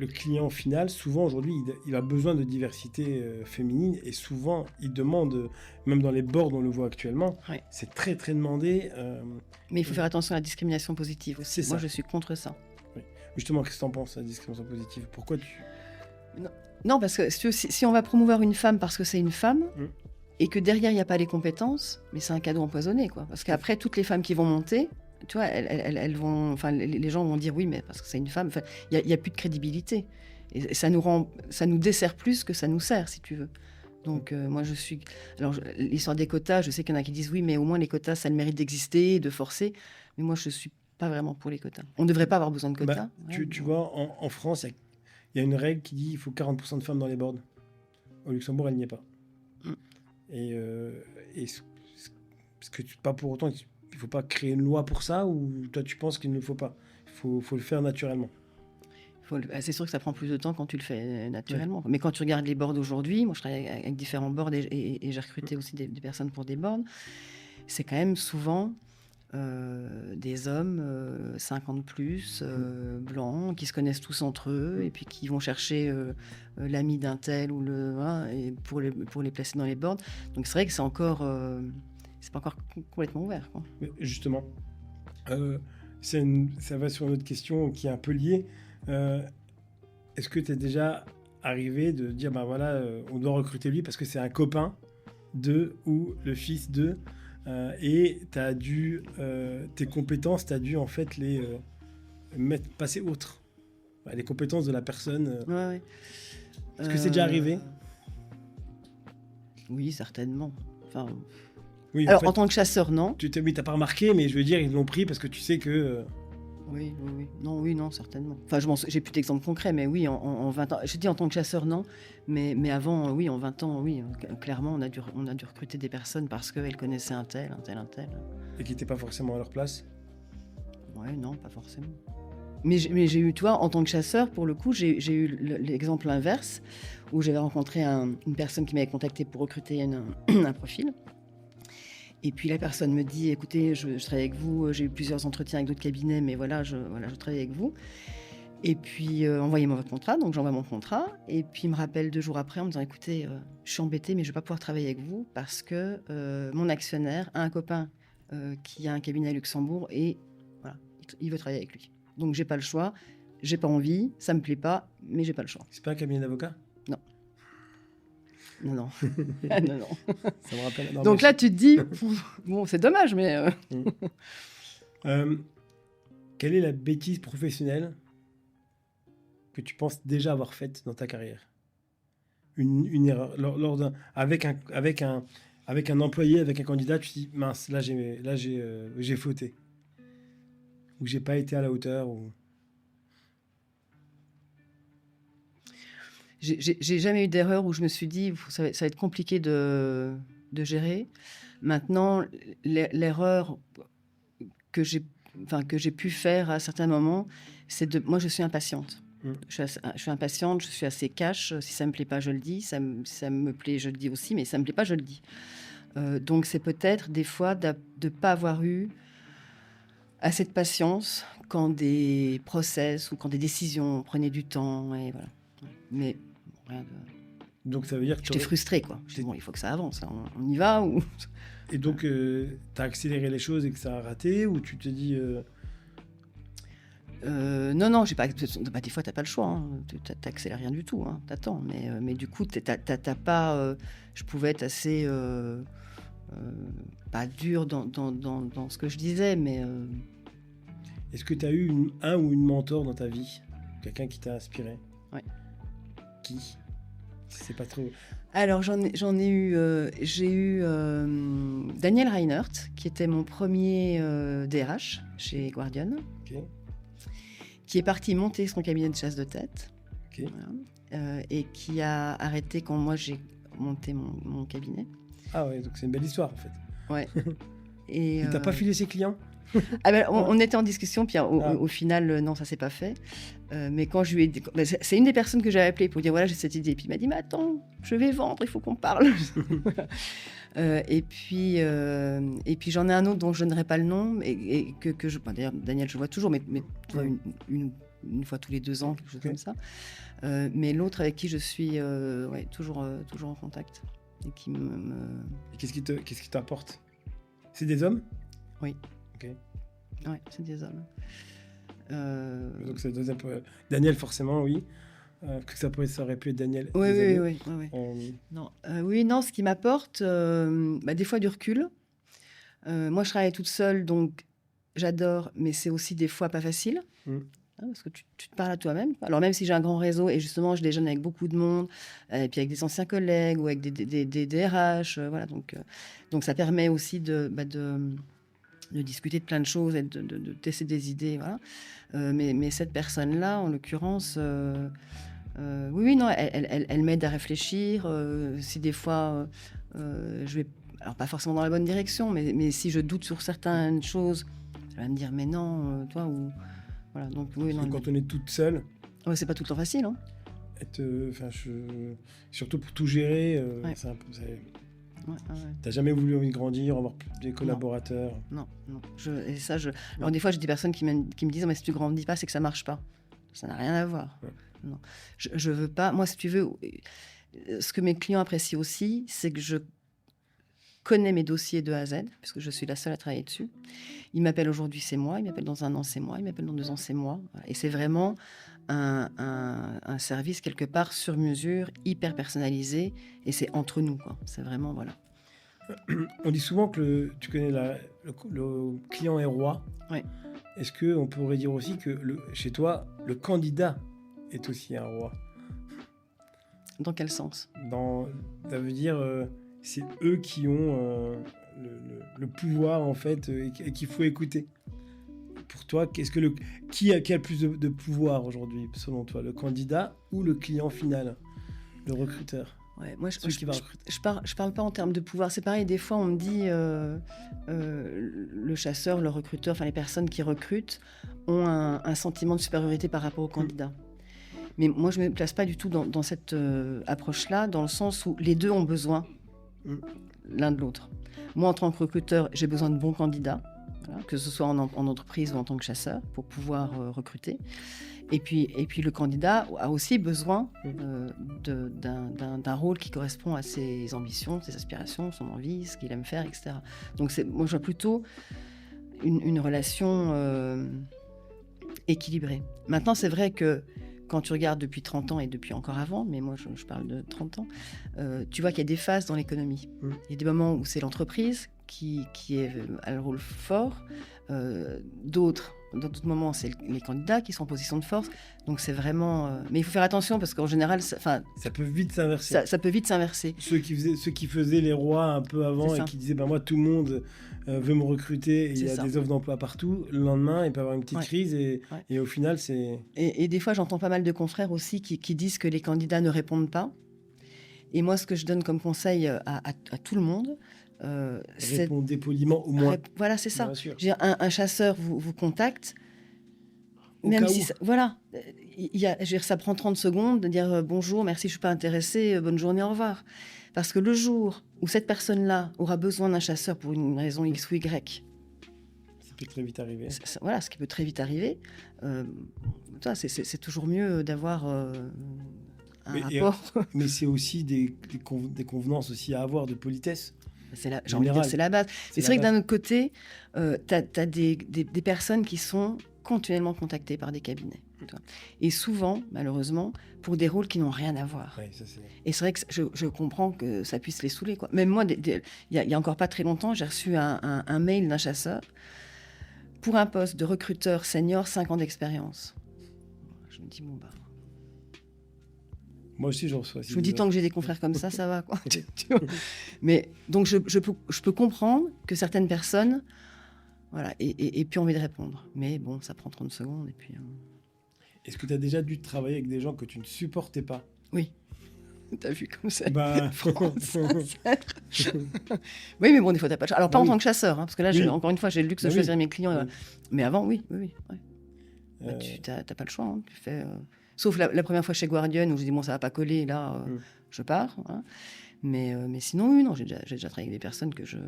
client final, souvent aujourd'hui, il a besoin de diversité féminine et souvent il demande, même dans les boards, on le voit actuellement, ouais, c'est très très demandé. Mais il faut faire attention à la discrimination positive aussi. Moi, je suis contre ça. Oui. Justement, qu'est-ce que tu en penses, la discrimination positive? Pourquoi tu... Non, parce que si on va promouvoir une femme parce que c'est une femme, et que derrière il n'y a pas les compétences, mais c'est un cadeau empoisonné, quoi. Parce qu'après, toutes les femmes qui vont monter, tu vois, elles vont, enfin, les gens vont dire oui, mais parce que c'est une femme. Il y a plus de crédibilité. Et ça nous dessert plus que ça nous sert, si tu veux. Donc moi, alors l'histoire des quotas, je sais qu'il y en a qui disent oui, mais au moins les quotas, ça a le mérite d'exister, de forcer. Mais moi, je suis pas vraiment pour les quotas. On ne devrait pas avoir besoin de quotas. Tu vois, en France, il y a une règle qui dit qu'il faut 40% de femmes dans les boards. Au Luxembourg, elle n'y est pas. Et parce que pas pour autant, il ne faut pas créer une loi pour ça, ou toi tu penses qu'il ne le faut pas? Il faut le faire naturellement. C'est sûr que ça prend plus de temps quand tu le fais naturellement. Ouais. Mais quand tu regardes les boards aujourd'hui, moi je travaille avec différents boards et j'ai recruté aussi des personnes pour des boards, c'est quand même souvent des hommes 50 plus, blancs, qui se connaissent tous entre eux et puis qui vont chercher l'ami d'un tel ou et pour les placer dans les boards. Donc c'est vrai que c'est pas encore complètement ouvert, quoi. Mais justement, ça va sur une autre question qui est un peu liée. Est-ce que tu es déjà arrivé de dire ben voilà, on doit recruter lui parce que c'est un copain de ou le fils de et t'as dû tes compétences, t'as dû en fait les passer outre les compétences de la personne. Ouais. Est-ce que c'est déjà arrivé? Oui, certainement. Enfin, oui, alors en tant que chasseur, non. T'as pas remarqué, mais je veux dire, ils l'ont pris parce que tu sais que. Oui. Non, certainement. Enfin, j'ai plus d'exemples concrets, mais oui, en 20 ans. Je dis en tant que chasseur, non. Mais avant, oui, en 20 ans, oui, clairement, on a dû recruter des personnes parce qu'elles connaissaient un tel. Et qui n'étaient pas forcément à leur place? Ouais, non, pas forcément. Mais j'ai eu, toi, en tant que chasseur, pour le coup, j'ai eu l'exemple inverse, où j'avais rencontré une personne qui m'avait contacté pour recruter un profil. Et puis la personne me dit, écoutez, je travaille avec vous, j'ai eu plusieurs entretiens avec d'autres cabinets, mais voilà, je travaille avec vous. Et puis, envoyez-moi votre contrat. Donc, j'envoie mon contrat. Et puis, il me rappelle 2 jours après en me disant, écoutez, je suis embêtée, mais je ne vais pas pouvoir travailler avec vous parce que mon actionnaire a un copain qui a un cabinet à Luxembourg et voilà, il veut travailler avec lui. Donc, j'ai pas le choix. J'ai pas envie, ça me plaît pas, mais j'ai pas le choix. C'est pas un cabinet d'avocat? Non. Non, non. Ah, non, non. Ça me rappelle. Non, Donc mais là, tu te dis, bon, c'est dommage, mais... quelle est la bêtise professionnelle que tu penses déjà avoir faite dans ta carrière? Une erreur. Avec un employé, avec un candidat, tu te dis, mince, là j'ai fauté. Ou j'ai pas été à la hauteur. Ou... J'ai jamais eu d'erreur où je me suis dit, ça va être compliqué de gérer. Maintenant, l'erreur que j'ai pu faire à certains moments, c'est de... Moi, je suis impatiente. Je suis impatiente, je suis assez cash. Si ça me plaît pas, je le dis. Ça me plaît, je le dis aussi. Mais ça me plaît pas, je le dis. Donc, c'est peut-être des fois de ne pas avoir eu assez de patience quand des process ou quand des décisions prenaient du temps. Et voilà. Mais rien de... Donc, ça veut dire que j'étais frustrée, quoi. Je dis, bon, il faut que ça avance. Là. On y va ou... Et donc, tu as accéléré les choses et que ça a raté, ou tu te dis... Non, j'ai pas... Bah, des fois, tu n'as pas le choix. Hein. Tu n'accélères rien du tout. Hein. Tu attends. Mais du coup, t'as pas... je pouvais être assez... pas dur dans ce que je disais, mais... Est-ce que tu as eu un ou une mentor dans ta vie? Quelqu'un qui t'a inspiré? Ouais. Qui? C'est pas trop... Alors, j'en ai eu... j'ai eu Daniel Reinert, qui était mon premier DRH chez Guardian, qui est parti monter son cabinet de chasse de tête, voilà, et qui a arrêté quand moi, j'ai monté mon cabinet. Ah ouais, donc c'est une belle histoire, en fait. Ouais. Et t'as pas filé ses clients? Ah ben, on était en discussion, puis au final, non, ça s'est pas fait. Mais quand je lui ai dit... C'est une des personnes que j'avais appelée pour dire, voilà, j'ai cette idée. Puis il m'a dit, mais attends, je vais vendre, il faut qu'on parle. Et puis j'en ai un autre dont je ne donnerai pas le nom, et que je... D'ailleurs, Daniel, je vois toujours, mais une fois tous les 2 ans, quelque chose comme ça. Mais l'autre avec qui je suis toujours en contact. Et qui me... Et qu'est-ce qui t'apporte? C'est des hommes? Oui. Ok. Oui, c'est des hommes. Donc c'est deuxième... Daniel, forcément, oui. Que ça aurait pu être Daniel. Oui. Non, non, ce qui m'apporte, des fois du recul. Moi, je travaille toute seule, donc j'adore, mais c'est aussi des fois pas facile. Parce que tu te parles à toi-même. Alors, même si j'ai un grand réseau, et justement, je déjeune avec beaucoup de monde, et puis avec des anciens collègues ou avec des DRH, voilà. Donc, ça permet aussi de discuter de plein de choses et de tester des idées, voilà. Mais cette personne-là, en l'occurrence, oui, non, elle m'aide à réfléchir. Si des fois, je vais, alors pas forcément dans la bonne direction, mais si je doute sur certaines choses, elle va me dire, mais non, toi, ou... Voilà, donc, oui, non, quand on est toute seule... Ouais, c'est pas tout le temps facile, hein. Surtout pour tout gérer, c'est un peu... T'as jamais voulu envie de grandir, avoir des collaborateurs? Non. Alors des fois, j'ai des personnes qui me disent, mais si tu grandis pas, c'est que ça marche pas. Ça n'a rien à voir. Ouais. Non. Je veux pas... Moi, si tu veux, ce que mes clients apprécient aussi, c'est que je connais mes dossiers de A à Z, puisque je suis la seule à travailler dessus. Ils m'appellent aujourd'hui, c'est moi. Ils m'appellent dans 1 an, c'est moi. Ils m'appellent dans 2 ans, c'est moi. Et c'est vraiment un service quelque part sur mesure, hyper personnalisé, et c'est entre nous, quoi. C'est vraiment, voilà. On dit souvent que tu connais le client est roi. Oui. Est-ce qu'on pourrait dire aussi que chez toi, le candidat est aussi un roi? Dans quel sens? Ça veut dire c'est eux qui ont le pouvoir, en fait, et qu'il faut écouter. Pour toi, qui a le plus de pouvoir aujourd'hui, selon toi? Le candidat ou le client final? Le recruteur? Ouais, moi, je parle pas en termes de pouvoir. C'est pareil, des fois, on me dit le chasseur, le recruteur, enfin les personnes qui recrutent ont un sentiment de supériorité par rapport au candidat. Mais moi, je me place pas du tout dans cette approche-là, dans le sens où les deux ont besoin l'un de l'autre. Moi, en tant que recruteur, j'ai besoin de bons candidats. voilà, que ce soit en entreprise ou en tant que chasseur, pour pouvoir recruter. Et puis le candidat a aussi besoin d'un rôle qui correspond à ses ambitions, ses aspirations, son envie, ce qu'il aime faire, etc. Donc moi, je vois plutôt une relation équilibrée. Maintenant, c'est vrai que quand tu regardes depuis 30 ans et depuis encore avant, mais moi je parle de 30 ans, tu vois qu'il y a des phases dans l'économie. Il y a des moments où c'est l'entreprise qui a le rôle fort, d'autres moments c'est les candidats qui sont en position de force, donc c'est vraiment... Mais il faut faire attention parce qu'en général, ça peut vite s'inverser. Ça peut vite s'inverser. Ceux qui faisaient les rois un peu avant et qui disaient moi tout le monde veut me recruter, et il y a des offres d'emploi partout, le lendemain il peut y avoir une petite crise et au final c'est... Et des fois j'entends pas mal de confrères aussi qui disent que les candidats ne répondent pas, et moi ce que je donne comme conseil à tout le monde, répondez poliment au moins. Voilà, c'est ça. Un chasseur vous contacte, même si voilà, ça prend 30 secondes de dire bonjour, merci, je suis pas intéressé, bonne journée, au revoir. Parce que le jour où cette personne-là aura besoin d'un chasseur pour une raison X ou Y, ça peut très vite arriver. Voilà, ce qui peut très vite arriver. C'est toujours mieux d'avoir un rapport. Mais c'est aussi des convenances aussi à avoir, de politesse. J'ai envie de dire, c'est la base. C'est vrai que d'un autre côté, tu as des personnes qui sont continuellement contactées par des cabinets. Et souvent, malheureusement, pour des rôles qui n'ont rien à voir. Ouais, et c'est vrai que je comprends que ça puisse les saouler, quoi. Même moi, il y a encore pas très longtemps, j'ai reçu un mail d'un chasseur pour un poste de recruteur senior, 5 ans d'expérience. Je me dis, bon, bah... Moi aussi, j'en reçois. Je me dis, tant que j'ai des confrères comme ça va, quoi. Mais donc, je peux comprendre que certaines personnes, voilà, et puis envie de répondre. Mais bon, ça prend 30 secondes, et puis... Est-ce que tu as déjà dû travailler avec des gens que tu ne supportais pas ? Oui. T'as vu comme ça. Oui, mais bon, des fois, t'as pas de chance. Alors, pas en tant que chasseur, hein, parce que là, encore une fois, j'ai le luxe de choisir mes clients. Mais avant, oui. Bah, t'as pas le choix. Hein. Tu fais... Sauf la première fois chez Guardian où j'ai dit bon ça va pas coller, là je pars. Hein. Mais sinon oui, non, j'ai déjà travaillé avec des personnes que je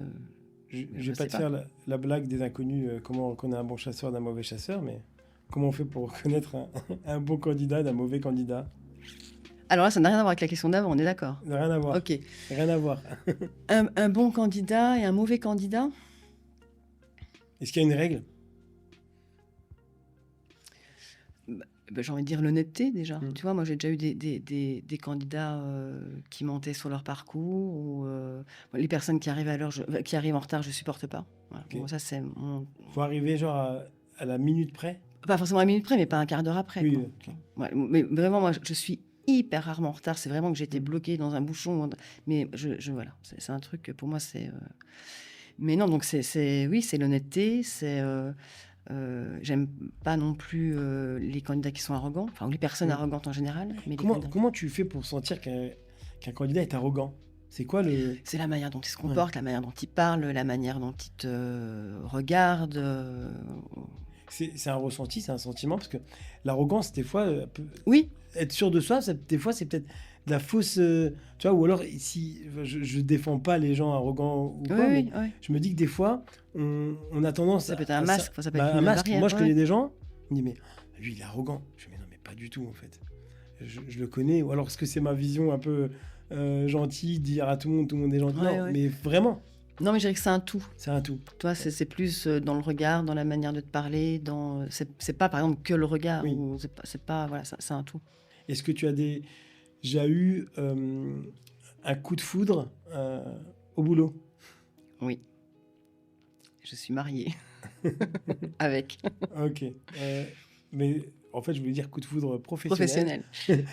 vais pas te faire la blague des inconnus, comment on connaît un bon chasseur d'un mauvais chasseur, mais comment on fait pour reconnaître un bon candidat d'un mauvais candidat ? Alors là, ça n'a rien à voir avec la question d'avant, on est d'accord ? Rien à voir. Ok. Rien à voir. Un bon candidat et un mauvais candidat ? Est-ce qu'il y a une règle ? J'ai envie de dire l'honnêteté déjà. Tu vois, moi j'ai déjà eu des candidats qui mentaient sur leur parcours, ou les personnes qui arrivent qui arrivent en retard, je supporte pas. Voilà. Bon, ça c'est mon... Faut arriver genre à la minute près ? Pas forcément à la minute près, mais pas un quart d'heure après. Oui, quoi. Ouais, mais vraiment, moi je suis hyper rarement en retard. C'est vraiment que j'ai été bloquée dans un bouchon. Mais voilà, c'est un truc que pour moi c'est... Mais non, donc c'est l'honnêteté, c'est... j'aime pas non plus les candidats qui sont arrogants, enfin les personnes arrogantes en général. Mais comment tu fais pour sentir qu'un candidat est arrogant ? C'est quoi le... C'est la manière dont il se comporte, la manière dont il parle, la manière dont il te regarde. C'est un ressenti, c'est un sentiment, parce que l'arrogance, des fois, peut oui. être sûr de soi, des fois, c'est peut-être de la fausse... tu vois, ou alors, si je défends pas les gens arrogants ou quoi, mais je me dis que des fois, on a tendance... Ça peut être un masque, ça peut être un masque. barrière, moi, je connais des gens, on me dit, mais lui, il est arrogant. Je me dis, mais non, mais pas du tout, en fait. Je le connais, ou alors est-ce que c'est ma vision un peu gentille, dire à tout le monde est gentil ? Non, mais vraiment. Non, mais je dirais que c'est un tout. C'est un tout. Toi, c'est plus dans le regard, dans la manière de te parler, c'est pas, par exemple, que le regard. Oui. Ou c'est pas... Voilà, c'est un tout. Est-ce que tu as déjà eu un coup de foudre au boulot ? Oui. Je suis mariée. Avec. Ok. Mais en fait, je voulais dire coup de foudre professionnel.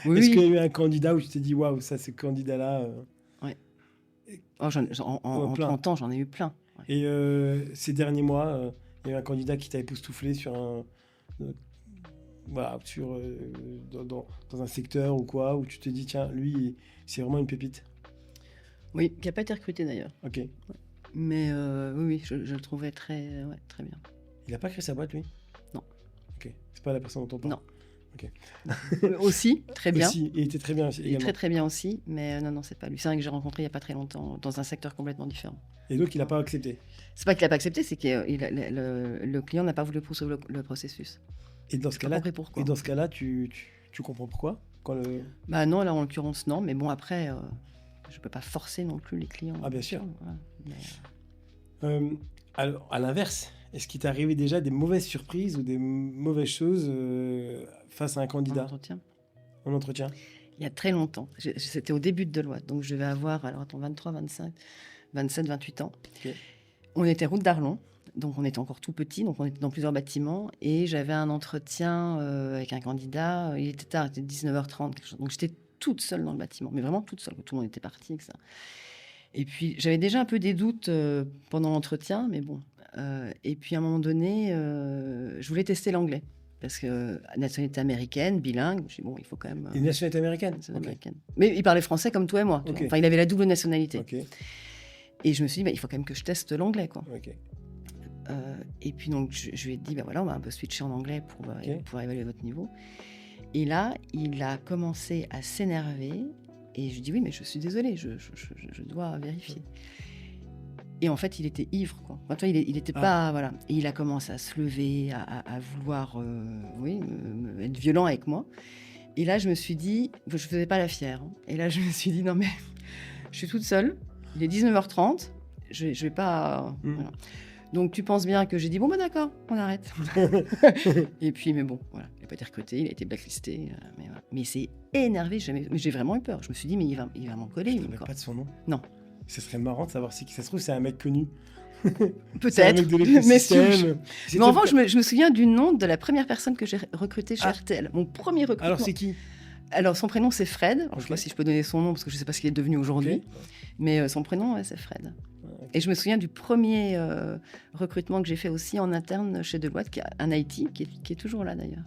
Oui. Est-ce qu'il y a eu un candidat où tu t'es dit, waouh, ça, ce candidat-là... Oui. En 30 ans, j'en ai eu plein. Ouais. Et ces derniers mois, il y a eu un candidat qui t'a époustouflé sur dans un secteur ou quoi, où tu te dis, tiens, lui, c'est vraiment une pépite. Oui, qui n'a pas été recruté d'ailleurs. Ok. Ouais. Mais oui, je le trouvais très bien. Il n'a pas créé sa boîte, lui ? Non. Ok. C'est pas la personne dont on parle ? Non. Aussi, très bien. Aussi, il était très bien aussi, Il est également. très très bien aussi, mais non, c'est pas lui. C'est un que j'ai rencontré il n'y a pas très longtemps, dans un secteur complètement différent. Et donc, il n'a pas accepté. C'est pas qu'il n'a pas accepté, c'est que le client n'a pas voulu poursuivre le processus. Et dans ce J'ai pas cas-là, compris pourquoi. tu comprends pourquoi quand le... Bah non, là en l'occurrence non, mais bon après, je peux pas forcer non plus les clients. Ah, bien sûr. Voilà. Mais, Alors, à l'inverse, est-ce qu'il t'est arrivé déjà des mauvaises surprises ou des mauvaises choses face à un en candidat entretien. en entretien? Il y a très longtemps. C'était au début de Deloitte, donc je devais avoir, alors attends, 23, 25, 27, 28 ans. Ok. On était route d'Arlon, donc on était encore tout petit, donc on était dans plusieurs bâtiments, et j'avais un entretien avec un candidat, il était tard, il était 19h30, quelque chose. Donc j'étais toute seule dans le bâtiment, mais vraiment toute seule, tout le monde était parti, etc. Et puis j'avais déjà un peu des doutes pendant l'entretien, mais bon. Et puis à un moment donné, je voulais tester l'anglais. Parce que nationalité américaine, bilingue, je dis bon, il faut quand même. Une nationalité américaine? Nationalité Ok. américaine. Mais il parlait français comme toi et moi. Tu Ok. vois. Enfin, il avait la double nationalité. Ok. Et je me suis dit, bah, il faut quand même que je teste l'anglais, quoi. Ok. Et puis donc, je lui ai dit, bah voilà, on va un peu switcher en anglais pour Ok. pouvoir évaluer votre niveau. Et là, il a commencé à s'énerver. Et je lui ai dit, oui, mais je suis désolée, je dois vérifier. Et en fait, il était ivre, quoi. Enfin, toi, il était pas, voilà. Et il a commencé à se lever, à vouloir, être violent avec moi. Et là, je me suis dit, je faisais pas la fière. Hein. Et là, je me suis dit, non mais, je suis toute seule. Il est 19h30. Je vais pas. Voilà. Donc, tu penses bien que j'ai dit, bon bah d'accord, on arrête. Et puis, mais bon, voilà, il n'a pas été recruté, il a été blacklisté. Mais voilà. Mais il s'est énervé. Mais j'ai vraiment eu peur. Je me suis dit, mais il va m'en coller. Tu ne lui, connais quoi. pas de son nom? Non. Ce serait marrant de savoir si ça se trouve, c'est un mec connu. Peut-être. C'est un mec de l'écosystème. Mais en revanche, je me souviens du nom de la première personne que j'ai recrutée chez RTL. Mon premier recrutement. Alors, c'est qui? Alors, son prénom, c'est Fred. Alors, je ne sais Ok. pas si je peux donner son nom, parce que je ne sais pas ce qu'il est devenu aujourd'hui. Ok. Mais son prénom, ouais, c'est Fred. Ok. Et je me souviens du premier recrutement que j'ai fait aussi en interne chez Deloitte, qui est un IT, qui est toujours là d'ailleurs.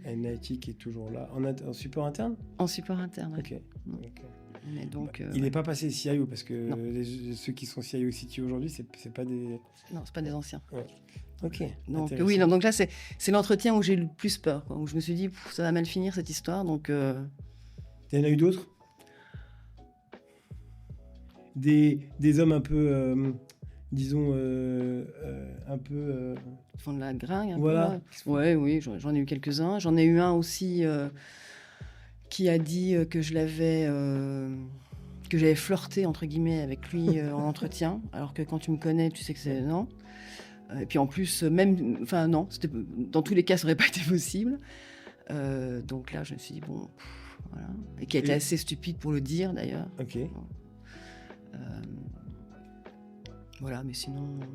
Un IT qui est toujours là. En support interne? En support interne, ouais. Ok. Ok. Mais donc, Il n'est pas passé CIO parce que Non. ceux qui sont CIO CTO aujourd'hui, c'est pas des. non, c'est pas des anciens. Ok. Donc, Intéressant. oui, non, donc là, c'est l'entretien où j'ai eu le plus peur, quoi, où je me suis dit, ça va mal finir cette histoire. Donc, Il y en a eu d'autres? Des hommes un peu, disons, un peu. ils font de la gringue. Un Voilà. peu, là. Ouais, oui, j'en ai eu quelques-uns. J'en ai eu un aussi qui a dit que j'avais flirté entre guillemets avec lui en entretien, alors que quand tu me connais, tu sais que c'est non. Et puis en plus, même, enfin non, dans tous les cas, ça n'aurait pas été possible. Donc là, je me suis dit bon, voilà, et qui a été assez stupide pour le dire d'ailleurs. Ok. Voilà, mais sinon, non.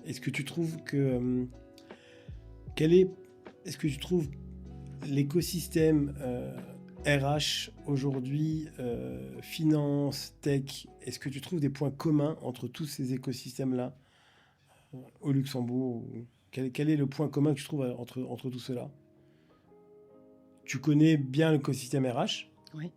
Est-ce que tu trouves que est-ce que tu trouves l'écosystème RH aujourd'hui, finance, tech, est-ce que tu trouves des points communs entre tous ces écosystèmes-là au Luxembourg? Quel est le point commun que tu trouves entre tout cela? Tu connais bien l'écosystème RH? Oui.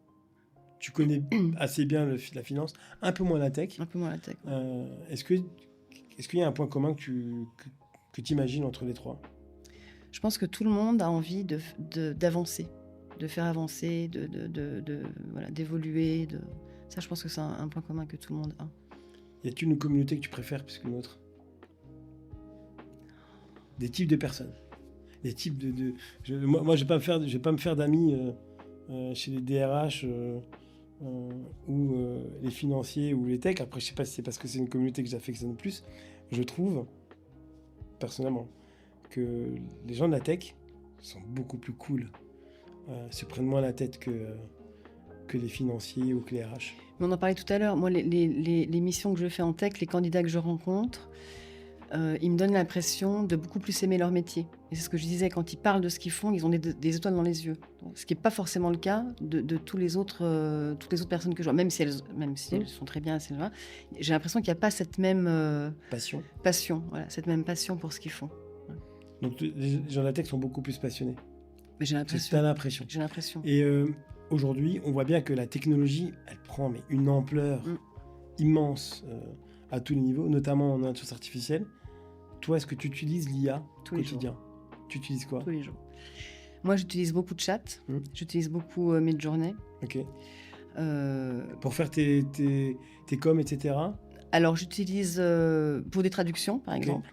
Tu connais assez bien la finance, un peu moins la tech. Un peu moins la tech. Ouais. Est-ce qu'il y a un point commun que tu imagines entre les trois? Je pense que tout le monde a envie d'avancer, de faire avancer, voilà, d'évoluer. Ça, je pense que c'est un point commun que tout le monde a. Y a-t-il une communauté que tu préfères plus qu'une autre? Des types de personnes. Des types moi, je vais pas me faire d'amis chez les DRH ou les financiers ou les techs. Après, je sais pas si c'est parce que c'est une communauté que j'affectionne plus. Je trouve, personnellement, que les gens de la tech sont beaucoup plus cool, se prennent moins la tête que les financiers ou que les RH. Mais on en parlait tout à l'heure. Moi, les missions que je fais en tech, les candidats que je rencontre, ils me donnent l'impression de beaucoup plus aimer leur métier. Et c'est ce que je disais, quand ils parlent de ce qu'ils font, ils ont des étoiles dans les yeux. Donc, ce qui n'est pas forcément le cas de toutes les autres personnes que je vois, même si elles sont très bien, j'ai l'impression qu'il n'y a pas cette même passion, voilà, cette même passion pour ce qu'ils font. Ouais. Donc les gens de la tech sont beaucoup plus passionnés. Mais j'ai l'impression. T'as l'impression. J'ai l'impression. Et aujourd'hui, on voit bien que la technologie, elle prend une ampleur immense à tous les niveaux, notamment en intelligence artificielle. Toi, est-ce que tu utilises l'IA au quotidien? Tu utilises quoi? Tous les jours. Moi, j'utilise beaucoup de chat. J'utilise beaucoup Midjourney. Ok. Pour faire tes coms, etc. Alors, j'utilise pour des traductions, par exemple.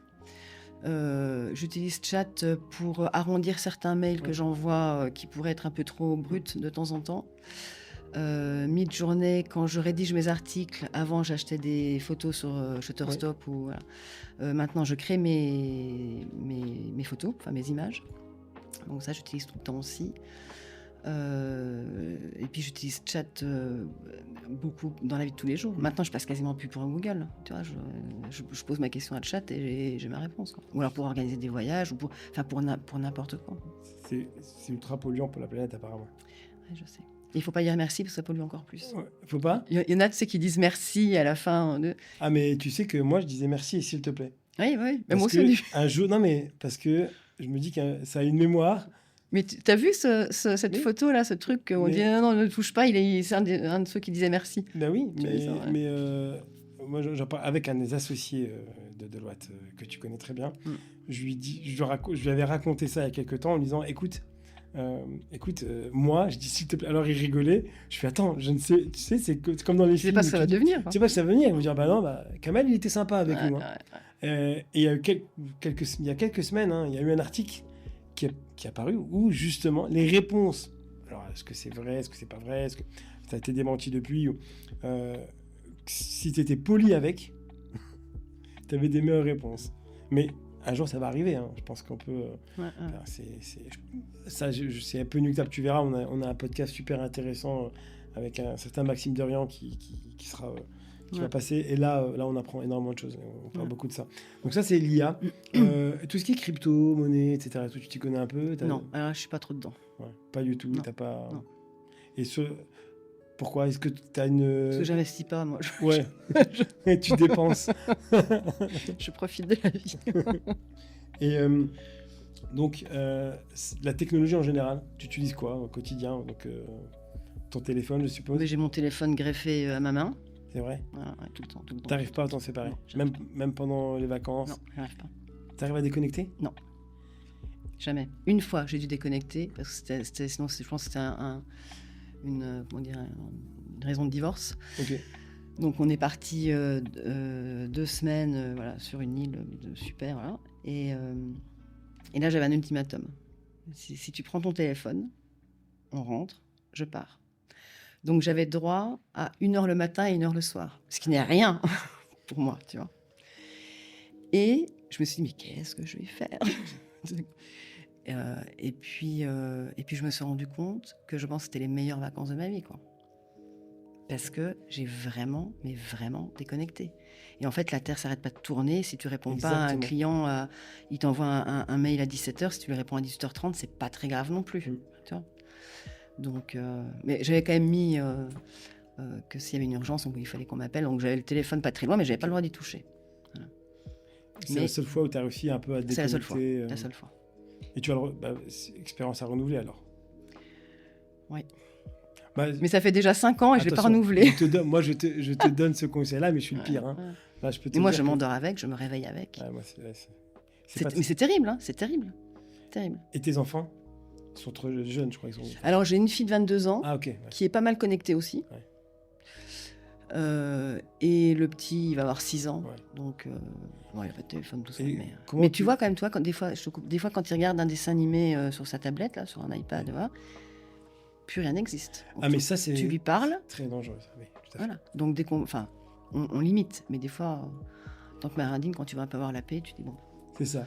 J'utilise chat pour arrondir certains mails que j'envoie qui pourraient être un peu trop bruts de temps en temps. Midjourney, quand je rédige mes articles, avant j'achetais des photos sur Shutterstock ou voilà. Maintenant je crée mes photos, enfin mes images. Donc ça j'utilise tout le temps aussi. Et puis j'utilise chat beaucoup dans la vie de tous les jours. Maintenant je passe quasiment plus pour un Google. Tu vois, je pose ma question à chat et j'ai ma réponse. Quoi. Ou alors pour organiser des voyages ou pour n'importe quoi. C'est ultra polluant pour la planète apparemment. Ouais, je sais. Il faut pas dire merci parce que ça pollue encore plus. Ouais, faut pas. Il y en a, tu sais, qui disent merci à la fin. Ah, mais tu sais que moi, je disais merci, s'il te plaît. Oui, oui. Mais Parce moi que aussi. un jour, non, mais parce que je me dis que ça a une mémoire. Mais t'as vu cette photo-là, ce truc où on dit non, ne touche pas, c'est un de ceux qui disait merci. Ben oui, mais moi, j'en parle avec un des associés de Deloitte que tu connais très bien. Je lui avais raconté ça il y a quelques temps en lui disant écoute, moi, je dis s'il te plaît. Alors il rigolait. Je fais attends, je ne sais, tu sais, c'est comme dans les films. Tu sais pas ce que ça va devenir. Tu sais pas ce que ça va venir. Ils vont dire bah non, Kamel, il était sympa avec nous. Hein. Et il y a eu il y a quelques semaines, hein, il y a eu un article qui est apparu où justement les réponses. Alors est-ce que c'est vrai, est-ce que c'est pas vrai, est-ce que ça a été démenti depuis si tu étais poli avec, tu avais des meilleures réponses. Mais un jour, ça va arriver. Hein. Je pense qu'on peut. C'est un peu inéluctable. Tu verras, on a un podcast super intéressant avec un certain Maxime Derian qui sera. Qui va passer. Et là, on apprend énormément de choses. On parle beaucoup de ça. Donc ça, c'est l'IA. Tout ce qui est crypto, monnaie, etc. Tu t'y connais un peu? Non, alors je suis pas trop dedans. Ouais, pas du tout. Non. T'as pas. Non. Et pourquoi? Est-ce que tu as une... Parce que j'investis pas, moi. Ouais. Et tu dépenses. Je profite de la vie. Et donc, la technologie en général, tu utilises quoi au quotidien? Donc, ton téléphone, je suppose. J'ai mon téléphone greffé à ma main. C'est vrai? Voilà, ouais, tout le temps. T'arrives pas à t'en séparer? Non, même pendant les vacances? Non, j'arrive pas. T'arrives à déconnecter? Non. Jamais. Une fois, j'ai dû déconnecter parce que sinon, je pense que c'était une raison de divorce. Ok. Donc, on est parti 2 semaines voilà, sur une île super. Voilà. Et là, j'avais un ultimatum. Si tu prends ton téléphone, on rentre, je pars. Donc, j'avais droit à 1h le matin et 1h le soir. Ce qui n'est rien pour moi, tu vois. Et je me suis dit, mais qu'est-ce que je vais faire? Et puis, je me suis rendu compte que je pense que c'était les meilleures vacances de ma vie, quoi. Parce que j'ai vraiment déconnecté. Et en fait, la Terre s'arrête pas de tourner. Si tu réponds pas à un client, il t'envoie un mail à 17h. Si tu lui réponds à 18h30, c'est pas très grave non plus. Tu vois. Donc, mais j'avais quand même mis que s'il y avait une urgence, il fallait qu'on m'appelle. Donc j'avais le téléphone pas très loin, mais j'avais pas le droit d'y toucher. Voilà. C'est la seule fois où tu as réussi un peu à déconnecter. C'est la seule fois. Et tu as expérience à renouveler alors? Oui. Mais ça fait déjà 5 ans et je ne l'ai pas renouvelé. Moi, je te donne ce conseil-là, mais je suis le pire. Hein. Là, moi, je m'endors avec, je me réveille avec. Ouais, mais c'est terrible, hein, c'est terrible. Et tes enfants? Ils sont trop jeunes, je crois. Alors, j'ai une fille de 22 ans qui est pas mal connectée aussi. Ouais. Et le petit, il va avoir 6 ans. Ouais. Donc, il n'a pas de téléphone, tout ça. Mais tu vois, quand même, des fois, quand il regarde un dessin animé sur sa tablette, là, sur un iPad, voilà, plus rien n'existe. Mais ça, c'est... Tu lui parles. Très dangereux, oui, tout à fait. Voilà. Donc, dès on limite. Mais des fois, tant que marindine, quand tu vas un peu avoir la paix, tu dis bon. C'est ça.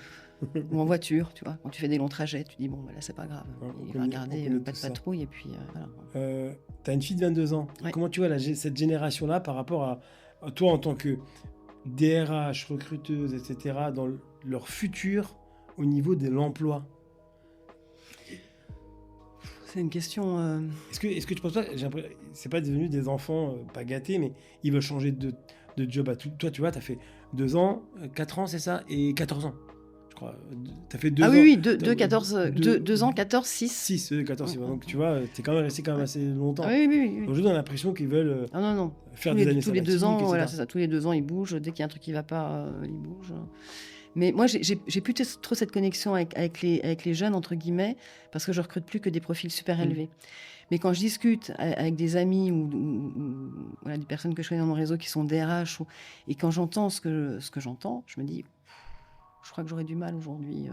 Ou en voiture, tu vois, quand tu fais des longs trajets, tu dis bon, là, c'est pas grave. Il va regarder pas de patrouille et puis voilà. T'as une fille de 22 ans. Ouais. Comment tu vois cette génération-là par rapport à toi en tant que DRH, recruteuse, etc., dans leur futur au niveau de l'emploi? C'est une question... Est-ce que tu penses pas, c'est pas devenu des enfants pas gâtés, mais ils veulent changer de job à tout. Toi, tu vois, t'as fait 2 ans, 4 ans, c'est ça, et 14 ans. T'as fait 2 ans. Oui, 2 ans, 14, 6. 6, 14, 6. Donc, tu vois, t'es quand même resté assez longtemps. Oui. Donc, je donne l'impression qu'ils veulent non. faire des années tous les 2 ans, voilà, c'est ça. Tous les 2 ans, ils bougent. Dès qu'il y a un truc qui va pas, ils bougent. Mais moi, j'ai plus trop cette connexion avec les jeunes, entre guillemets, parce que je recrute plus que des profils super élevés. Mais quand je discute avec des amis ou voilà, des personnes que je connais dans mon réseau qui sont DRH, et quand j'entends ce que j'entends, je me dis, je crois que j'aurais du mal aujourd'hui.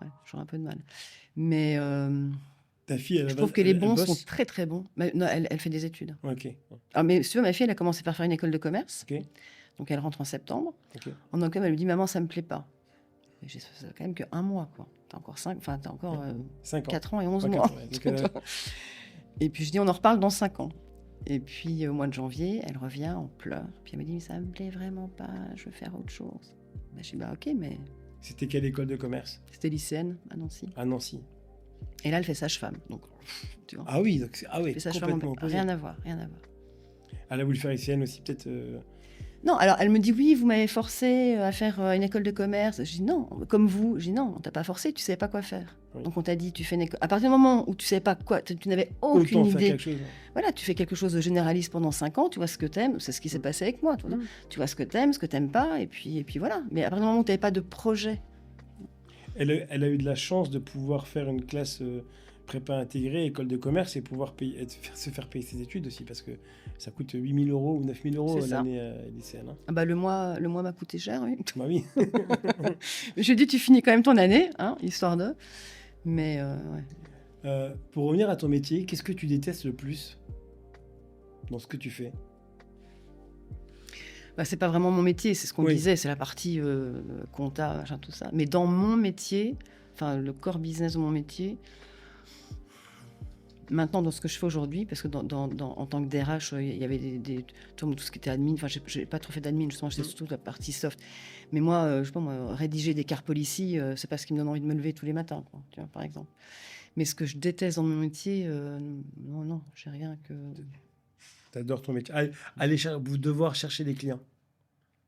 Ouais, j'aurais un peu de mal. Mais ta fille, je trouve que les bons sont très très bons. Mais, non, elle fait des études. Ok. Ah, mais si tu veux, ma fille, elle a commencé par faire une école de commerce. Ok. Donc elle rentre en septembre. Ok. En octobre, elle me dit, maman, ça me plaît pas. Et j'ai ça quand même que 1 mois, quoi. T'as encore 4 ans et 11 mois. 4 ans, ouais. Et puis je dis, on en reparle dans 5 ans. Et puis au mois de janvier, elle revient en pleurs. Puis elle me dit, mais ça me plaît vraiment pas, je veux faire autre chose. Ben, je dis, bah ok, mais... C'était quelle école de commerce? C'était lycéenne à Nancy. À Nancy. Et là, elle fait sage-femme. Donc, tu vois. Ah oui, donc Elle fait sage-femme, rien à voir. Elle a voulu faire lycéenne aussi, peut-être. Non, alors elle me dit oui, vous m'avez forcé à faire une école de commerce. Je dis non, comme vous. Je dis non, on t'a pas forcé, tu savais pas quoi faire. Oui. Donc on t'a dit tu fais une école. À partir du moment où tu savais pas quoi, tu n'avais aucune idée. Faire quelque chose, voilà, tu fais quelque chose de généraliste pendant 5 ans, tu vois ce que t'aimes. C'est ce qui s'est passé avec moi. Tu vois ce que t'aimes pas, et puis voilà. Mais à partir du moment où tu n'avais pas de projet. Elle a eu de la chance de pouvoir faire une classe prépa intégrée, école de commerce, et pouvoir se faire payer ses études aussi, parce que ça coûte 8 000 € ou 9 000 € l'année lycéenne. Hein. Ah bah le mois m'a coûté cher, oui. Bah oui. Je lui ai dit, tu finis quand même ton année, hein, histoire de... Mais ouais. Pour revenir à ton métier, qu'est-ce que tu détestes le plus dans ce que tu fais? Bah, c'est pas vraiment mon métier, c'est ce qu'on disait, c'est la partie compta, machin, tout ça. Mais dans mon métier, enfin le core business de mon métier, maintenant dans ce que je fais aujourd'hui, parce que en tant que DRH, il y avait tout ce qui était admin, enfin j'ai pas trop fait d'admin, justement, j'étais surtout la partie soft. Mais moi, je sais pas, rédiger des cartes policy, c'est pas ce qui me donne envie de me lever tous les matins, quoi, tu vois, par exemple. Mais ce que je déteste dans mon métier, non, j'ai rien que... T'adores ton métier. Vous devoir chercher des clients.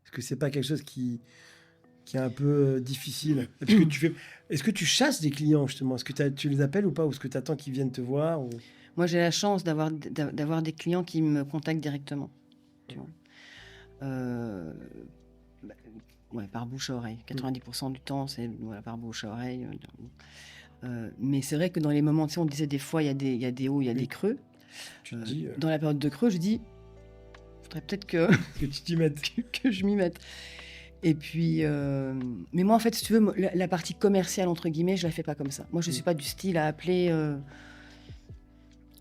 Est-ce que c'est pas quelque chose qui est un peu difficile? Est-ce que tu chasses des clients, justement? Est-ce que tu les appelles ou pas? Ou est-ce que tu attends qu'ils viennent te voir ou... Moi, j'ai la chance d'avoir des clients qui me contactent directement. Tu vois. Ouais, par bouche à oreille. 90% du temps, c'est par bouche à oreille. Mais c'est vrai que dans les moments, tu sais, on disait des fois, il y a des hauts, il y a des creux. Dans la période de creux, je dis, il faudrait peut-être que tu t'y mettes. que je m'y mette. Et puis, mais moi, en fait, si tu veux, la partie commerciale, entre guillemets, je la fais pas comme ça. Moi, je suis pas du style à appeler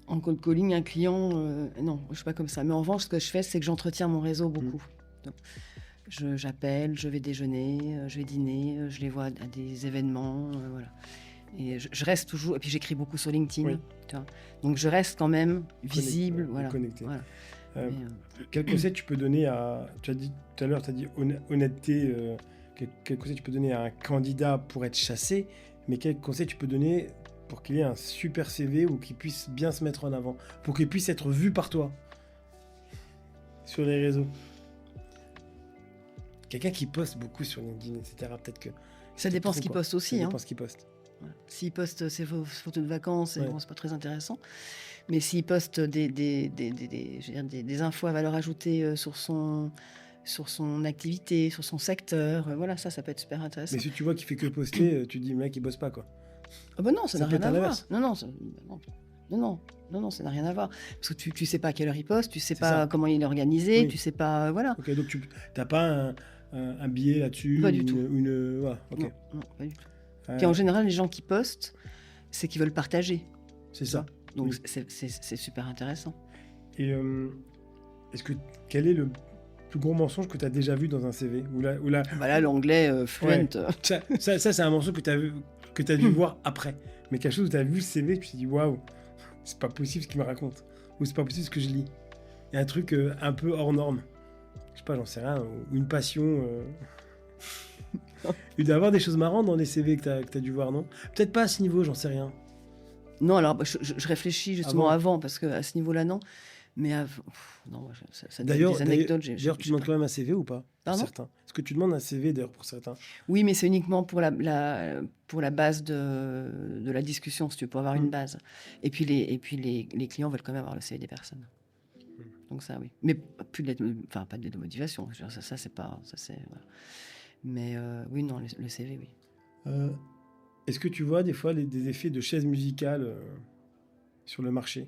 en cold calling un client. Non, je suis pas comme ça. Mais en revanche, ce que je fais, c'est que j'entretiens mon réseau beaucoup. Donc, j'appelle, je vais déjeuner, je vais dîner, je les vois à des événements, voilà. Et je reste toujours, et puis j'écris beaucoup sur LinkedIn, tu vois. Donc je reste quand même visible, connecté. Voilà. Quel conseil tu peux donner tu as dit tout à l'heure, tu as dit honnêteté, quel conseil tu peux donner à un candidat pour être chassé, mais quel conseil tu peux donner pour qu'il ait un super CV ou qu'il puisse bien se mettre en avant, pour qu'il puisse être vu par toi sur les réseaux? Quelqu'un qui poste beaucoup sur LinkedIn, etc. Peut-être que... Ça dépend ce qu'il poste aussi. Ça dépend ce qu'il poste. Voilà. S'il poste ses photos de vacances, bon, c'est pas très intéressant. Mais s'il poste des infos à valeur ajoutée sur son activité, sur son secteur, voilà, ça peut être super intéressant. Mais si tu vois qu'il fait que poster, tu te dis, le mec, il bosse pas, quoi. Ah bah non, ça n'a rien à voir. Non, ça n'a rien à voir. Parce que tu sais pas à quelle heure il poste, tu sais pas comment il est organisé, tu sais pas, voilà. Ok, donc tu n'as pas un billet là-dessus? Pas du tout. Voilà, okay. Non, pas du tout. Puis en général, les gens qui postent, c'est qu'ils veulent partager. C'est ça. Donc c'est super intéressant. Et quel est le plus gros mensonge que tu as déjà vu dans un CV? Voilà, l'anglais fluent. Ça c'est un mensonge que tu as dû voir après. Mais quelque chose où tu as vu le CV, tu t'es dit waouh, c'est pas possible ce qu'il me raconte. Ou c'est pas possible ce que je lis. Il y a un truc un peu hors norme. Je sais pas, j'en sais rien. Ou une passion. Il doit y avoir des choses marrantes dans les CV que tu as dû voir, non? Peut-être pas à ce niveau, j'en sais rien. Non, alors je réfléchis justement avant, parce qu'à ce niveau-là, non. Mais non, ça d'ailleurs, des anecdotes. D'ailleurs, tu demandes quand même un CV ou pas? Pardon? Certains. Est-ce que tu demandes un CV d'ailleurs pour certains? Oui, mais c'est uniquement pour la base de la discussion, si tu veux, pour avoir une base. Et puis les clients veulent quand même avoir le CV des personnes. Donc ça, oui. Mais plus pas de motivation. Ça c'est pas... Ça, c'est, voilà. Mais oui, non, le CV, oui. Est-ce que tu vois des fois des effets de chaise musicale sur le marché?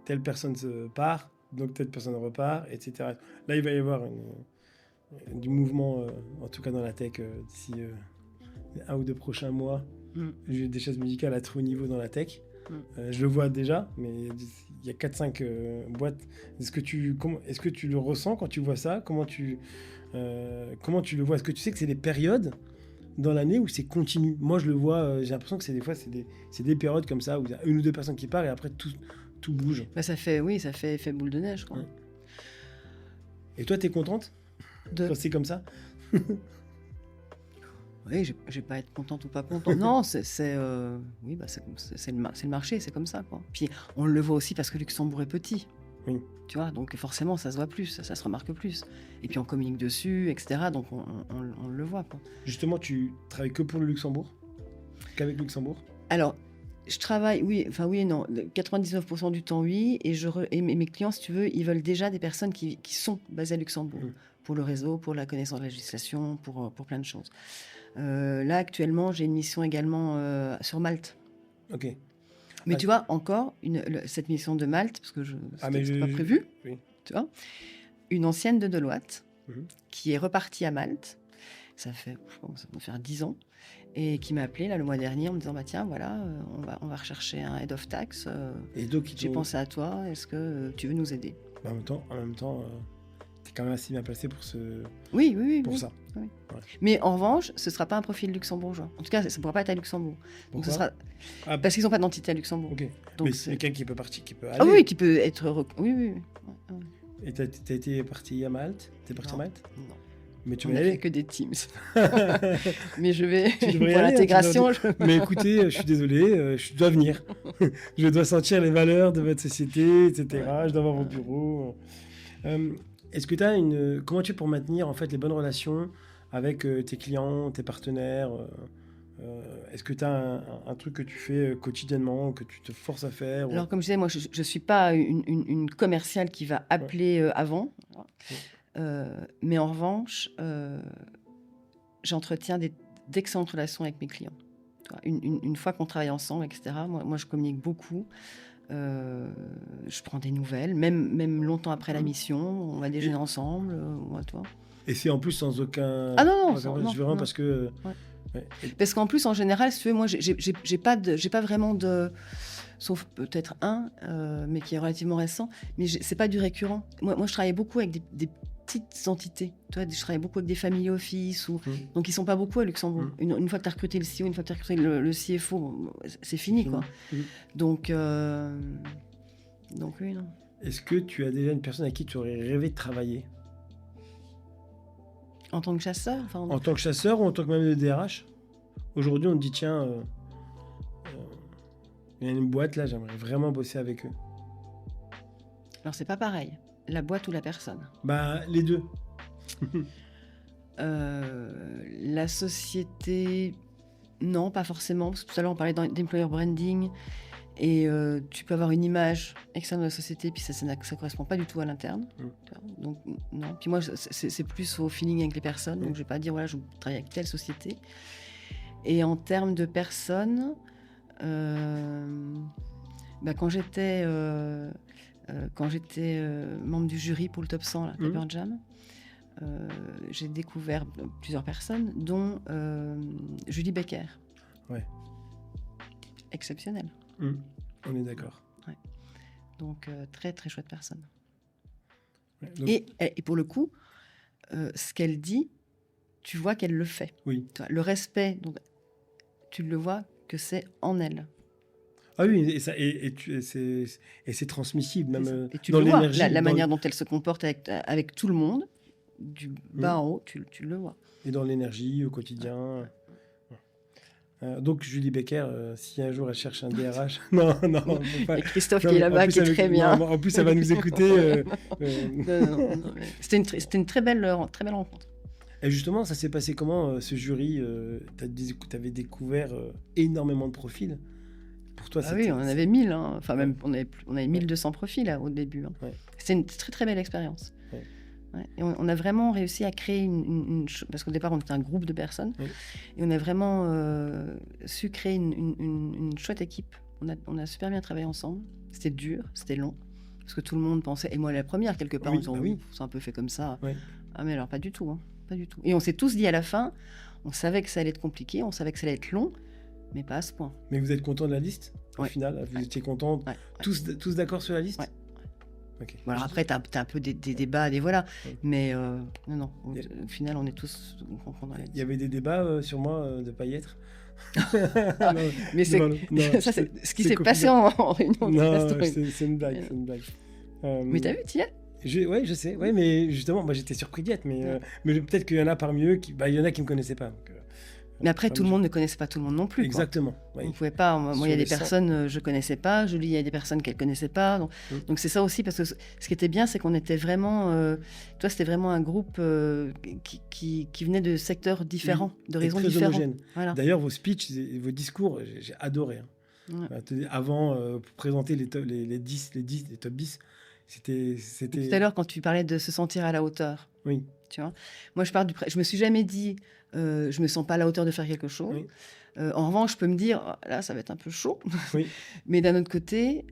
Telle personne se part, donc telle personne repart, etc. Là, il va y avoir du mouvement, en tout cas dans la tech, d'ici 1 ou 2 prochains mois. J'ai des chaises musicales à très haut niveau dans la tech. Je le vois déjà, mais il y a 4-5 boîtes. Est-ce que tu le ressens quand tu vois ça? Comment tu le vois? Est-ce que tu sais que c'est des périodes dans l'année où c'est continu? Moi, je le vois, j'ai l'impression que des fois, c'est des périodes comme ça, où il y a 1 ou 2 personnes qui partent et après, tout bouge. Bah, ça fait effet boule de neige, quoi. Ouais. Et toi, t'es contente quand c'est comme ça? Oui, je vais pas être contente ou pas contente. Non, oui, bah, c'est le marché, c'est comme ça, quoi. Puis on le voit aussi parce que Luxembourg est petit. Oui. Tu vois, donc forcément, ça se voit plus, ça se remarque plus. Et puis on communique dessus, etc. Donc on le voit, quoi. Justement, tu travailles que pour le Luxembourg? Qu'avec Luxembourg? Alors, je travaille, oui et non. 99% du temps, oui. Et mes clients, si tu veux, ils veulent déjà des personnes qui sont basées à Luxembourg. Pour le réseau, pour la connaissance de la législation, pour plein de choses. Là, actuellement, j'ai une mission également sur Malte. Ok. Mais tu vois, encore, cette mission de Malte, parce que c'était pas prévu, oui. tu vois, une ancienne de Deloitte qui est repartie à Malte, ça doit faire 10 ans, et qui m'a appelé là, le mois dernier en me disant, bah, tiens, voilà, on va rechercher un head of tax, et donc, j'ai pensé à toi, est-ce que tu veux nous aider? En même temps, t'es quand même assez bien placé pour ça. Oui. Ouais. Mais en revanche, ce ne sera pas un profil luxembourgeois. En tout cas, ça ne pourra pas être à Luxembourg. Donc, Pourquoi? Parce qu'ils n'ont pas d'identité à Luxembourg. Ok. Donc, mais c'est quelqu'un qui peut aller. Ah oui, qui peut être... Oui. Ouais. Et t'as été parti à Malte? T'es parti à Malte? Non. Mais tu On vas y n'a fait aller? que des Teams. Mais je vais... Tu devrais y pour aller, l'intégration... Mais écoutez, je suis désolé, je dois venir. Je dois sentir les valeurs de votre société, etc. Je dois avoir vos bureaux. Est-ce que tu as comment tu fais pour maintenir en fait les bonnes relations avec tes clients, tes partenaires? Est-ce que tu as un truc que tu fais quotidiennement, que tu te forces à faire? Alors, comme je disais, moi, je ne suis pas une commerciale qui va appeler avant. Mais en revanche, j'entretiens d'excellentes relations avec mes clients. Une fois qu'on travaille ensemble, etc., moi je communique beaucoup. Je prends des nouvelles, même longtemps après la mission, on va déjeuner ensemble, toi. Et c'est en plus sans aucun... Ah non, non. Parce que... Ouais. Parce qu'en plus, en général, si tu veux, moi, j'ai pas vraiment de... Sauf peut-être mais qui est relativement récent, mais c'est pas du récurrent. Moi, je travaille beaucoup avec des petites entités. Tu vois, je travaille beaucoup avec des family office, donc ils sont pas beaucoup à Luxembourg. Une fois que tu as recruté le CEO, une fois que tu as recruté le CFO, c'est fini, quoi. Donc oui, non. Est-ce que tu as déjà une personne à qui tu aurais rêvé de travailler? En tant que chasseur? En tant que chasseur ou en tant que même de DRH? Aujourd'hui, on te dit, tiens, il y a une boîte, là, j'aimerais vraiment bosser avec eux. Alors, c'est pas pareil. La boîte ou la personne? Bah, les deux. La société, non, pas forcément. Parce que tout à l'heure, on parlait d'employer branding. Et tu peux avoir une image externe de la société, puis ça ne correspond pas du tout à l'interne. Donc, non. Puis moi, c'est plus au feeling avec les personnes. Donc, je ne vais pas dire, voilà, je travaille avec telle société. Et en termes de personnes, quand j'étais membre du jury pour le Top 100, là, Paper Jam, j'ai découvert plusieurs personnes, dont Julie Becker. Ouais. Exceptionnelle. On est d'accord. Ouais. Donc, très, très chouette personne. Ouais, donc... et pour le coup, ce qu'elle dit, tu vois qu'elle le fait. Oui. Le respect, donc, tu le vois que c'est en elle. Ah oui, et c'est transmissible, même et tu dans le vois, l'énergie. la manière dont elle se comporte avec tout le monde, du bas en haut, tu le vois. Et dans l'énergie, au quotidien. Donc, Julie Becker, si un jour elle cherche un DRH... non. Et Christophe qui est là-bas, qui est très bien. En plus, elle va nous écouter. Non, c'était une très belle rencontre. Et justement, ça s'est passé comment, ce jury? Tu avais découvert énormément de profils. Pour toi, oui, on en avait 1000. Enfin, même, on avait 1200 profils là, au début. C'était une très, très belle expérience. Ouais. Ouais. Et on a vraiment réussi à créer parce qu'au départ, on était un groupe de personnes. Oui. Et on a vraiment su créer une chouette équipe. On a super bien travaillé ensemble. C'était dur, c'était long. Parce que tout le monde pensait, et moi la première, quelque part, Oui, en disant, oui. c'est un peu fait comme ça. Oui. Ah, mais alors, pas du tout. Hein, pas du tout. Et on s'est tous dit à la fin, on savait que ça allait être compliqué, on savait que ça allait être long, mais pas à ce point. Mais vous êtes content de la liste au Ouais. final? Vous étiez contents? Ouais. Tous d'accord sur la liste? Ouais. Ok. Bon, alors après, t'as un peu des débats, voilà. Oui. Mais non, au Et- final, on est tous contents dans la Il y avait des débats sur moi de pas y être. Mais c'est ça, c'est ce qui s'est passé en réunion. Non, c'est une blague, c'est une blague. Mais t'as vu, t'y es? Oui, je sais. Ouais, mais justement, moi j'étais surpris d'y être. Mais peut-être qu'il y en a parmi eux il y en a qui me connaissaient pas. Donc, Mais après, tout le monde ne connaissait pas tout le monde non plus. exactement. Quoi. Ouais. On pouvait pas. Moi, il y a Sur des les 100. personnes je connaissais pas. Julie, il y a des personnes qu'elle connaissait pas. Donc c'est ça aussi parce que ce qui était bien, c'est qu'on était vraiment. Toi, c'était vraiment un groupe qui venait de secteurs différents, de Et raisons très différentes. homogène. Voilà. D'ailleurs, vos speeches et vos discours, j'ai adoré. Hein. Ouais. Avant, pour présenter les top 10, c'était. Tout à l'heure, quand tu parlais de se sentir à la hauteur. Oui. Tu vois, moi, je me suis jamais dit, je me sens pas à la hauteur de faire quelque chose. Oui. En revanche, je peux me dire, oh, là, ça va être un peu chaud. Oui. Mais d'un autre côté,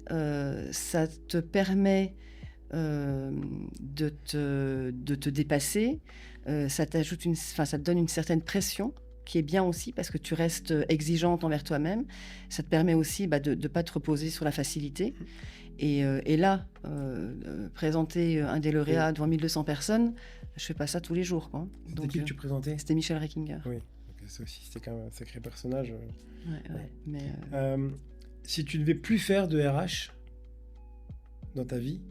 ça te permet de te dépasser. Ça te donne une certaine pression qui est bien aussi parce que tu restes exigeante envers toi-même. Ça te permet aussi de ne pas te reposer sur la facilité. Et là, présenter un des lauréats devant 1200 personnes, je fais pas ça tous les jours. Quoi. C'était qui que tu présentais? C'était Michel Reckinger. Oui. Donc, ça aussi, c'était quand même un sacré personnage. Ouais. Mais si tu ne devais plus faire de RH dans ta vie,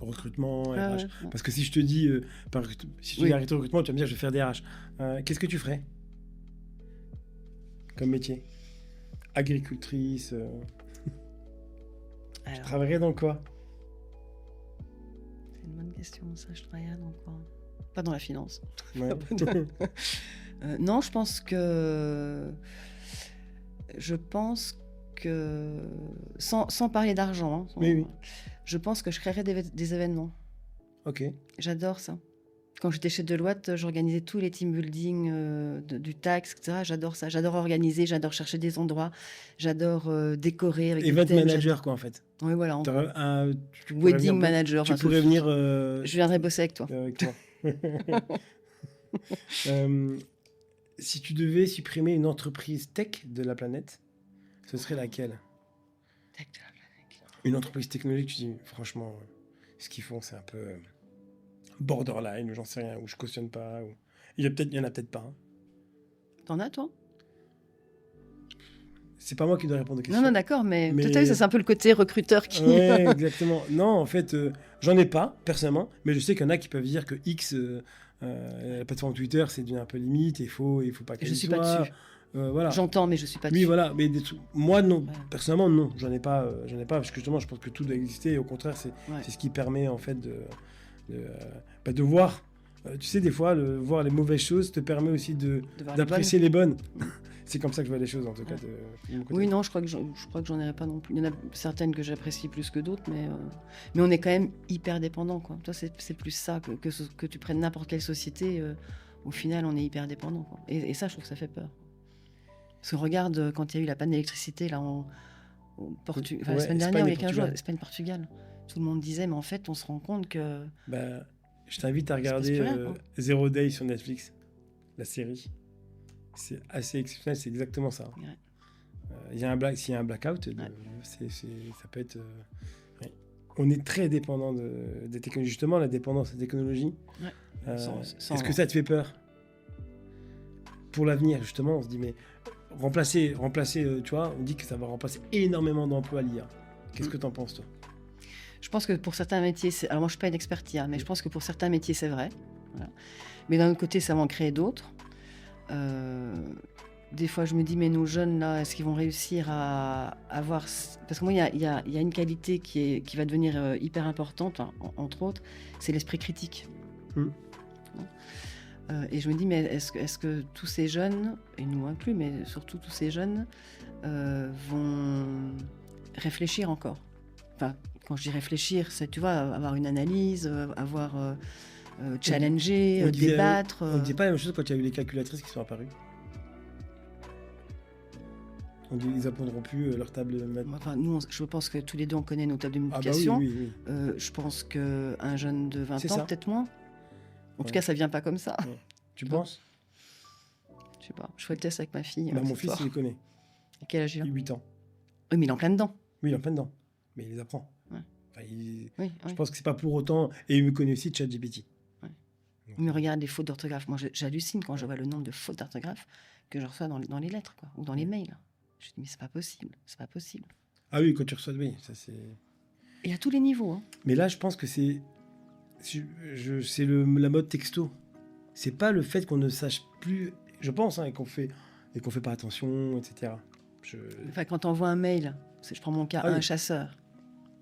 recrutement, RH, ouais. parce que si je te dis, si tu dis arrêter le recrutement, tu vas me dire je vais faire des RH. Qu'est-ce que tu ferais comme métier? Agricultrice. Tu Alors, travaillerais dans quoi? c'est une bonne question. Ça, je travaillerais dans quoi? Pas dans la finance. Ouais. Non, je pense que sans parler d'argent, hein, Oui. je pense que je créerais des événements. Ok. J'adore ça. Quand j'étais chez Deloitte, j'organisais tous les team building du tax, etc. J'adore ça. J'adore organiser, j'adore chercher des endroits, j'adore décorer avec Event des thèmes, manager, quoi, en fait. Oui, voilà. Tu pourrais Wedding venir- manager. Tu enfin, pourrais venir Je viendrai bosser avec toi. avec toi. Si tu devais supprimer une entreprise tech de la planète, ce serait laquelle? Une entreprise technologique, tu dis, franchement, ce qu'ils font, c'est un peu borderline, ou j'en sais rien, ou je cautionne pas. Ou... Il y en a peut-être pas. Hein. T'en as, toi? C'est pas moi qui dois répondre aux questions. Non, d'accord, mais Mais- tout à fait, ça, c'est un peu le côté recruteur qui... Ouais, exactement. Non, en fait, j'en ai pas, personnellement, mais je sais qu'il y en a qui peuvent dire que X, la plateforme Twitter, c'est devenu un peu limite, il faut pas qu'elle Je y suis soit. pas dessus. Voilà. J'entends, mais je suis pas Oui, dessus. voilà, mais moi, non. Ouais. Personnellement, non. J'en ai pas, parce que justement, je pense que tout doit exister, et au contraire, c'est Ouais. ce qui permet, en fait, de voir. Tu sais, des fois, voir les mauvaises choses te permet aussi De voir les d'apprécier les bonnes. C'est comme ça que je vois les choses, en tout cas. De mon côté. Oui, non, je crois que j'en aurais pas non plus. Il y en a certaines que j'apprécie plus que d'autres, mais on est quand même hyper dépendant, quoi. Toi, c'est plus ça que tu prennes n'importe quelle société. Au final, on est hyper dépendant, quoi. Et ça, je trouve que ça fait peur. Parce que regarde, quand il y a eu la panne d'électricité là au Portugal, la Ouais, semaine Espagne dernière, il y et a 15 jours, Portugal. Espagne-Portugal, tout le monde disait, mais en fait, on se rend compte que Bah, je t'invite à Il se passe regarder plus rien, quoi. Zero Day sur Netflix, la série. C'est assez exceptionnel, c'est exactement ça. Ouais. S'il y a un blackout, Ouais. ça peut être. Ouais. On est très dépendant des technologies. Justement, la dépendance des technologies. Ouais. Sans- Est-ce que ça te fait peur pour l'avenir? Justement, on se dit, mais remplacer, tu vois, on dit que ça va remplacer énormément d'emplois l'IA. Qu'est-ce que tu en penses, toi? Je pense que pour certains métiers, alors moi je suis pas une experte IA, mais je pense que pour certains métiers c'est vrai. Voilà. Mais d'un autre côté, ça va en créer d'autres. Des fois, je me dis, mais nos jeunes là, est-ce qu'ils vont réussir à avoir... Parce que moi, il y a une qualité qui va devenir hyper importante, hein, entre autres, c'est l'esprit critique. Et je me dis, mais est-ce que tous ces jeunes, et nous inclus, mais surtout tous ces jeunes, vont réfléchir encore? Enfin, quand je dis réfléchir, c'est, tu vois, avoir une analyse, avoir challenger, débattre. On ne disait pas la même chose quand il y a eu les calculatrices qui sont apparues. Ils apprendront plus leur table de maths. Enfin, nous, je pense que tous les deux, on connaît nos tables de Ah bah multiplication. oui. Je pense qu'un jeune de 20 C'est ans, ça. peut-être moins. En tout cas, ça vient pas comme ça. Ouais. Tu penses? Je sais pas. Je ferai le test avec ma fille. Mon ce fils, soir. il les connaît. À quel âge il a? 8 ans. Oui, mais il est en plein dedans. Oui, il est en plein dedans. Mais il les apprend. Ouais. Enfin, Oui, Je oui. pense que c'est pas pour autant... Et il me connaît aussi ChatGPT. Ouais. Mais regarde les fautes d'orthographe. Moi, j'hallucine quand je vois le nombre de fautes d'orthographe que je reçois dans les lettres, quoi, ou dans les mails. Je dis, mais c'est pas possible. C'est pas possible. Ah oui, quand tu reçois... Oui, ça c'est... Et à tous les niveaux. Hein. Mais là, je pense que c'est... C'est la mode texto. C'est pas le fait qu'on ne sache plus... Je pense, hein, et qu'on fait pas attention, etc. Enfin, quand on envoie un mail, je prends mon cas, Ah à un oui. chasseur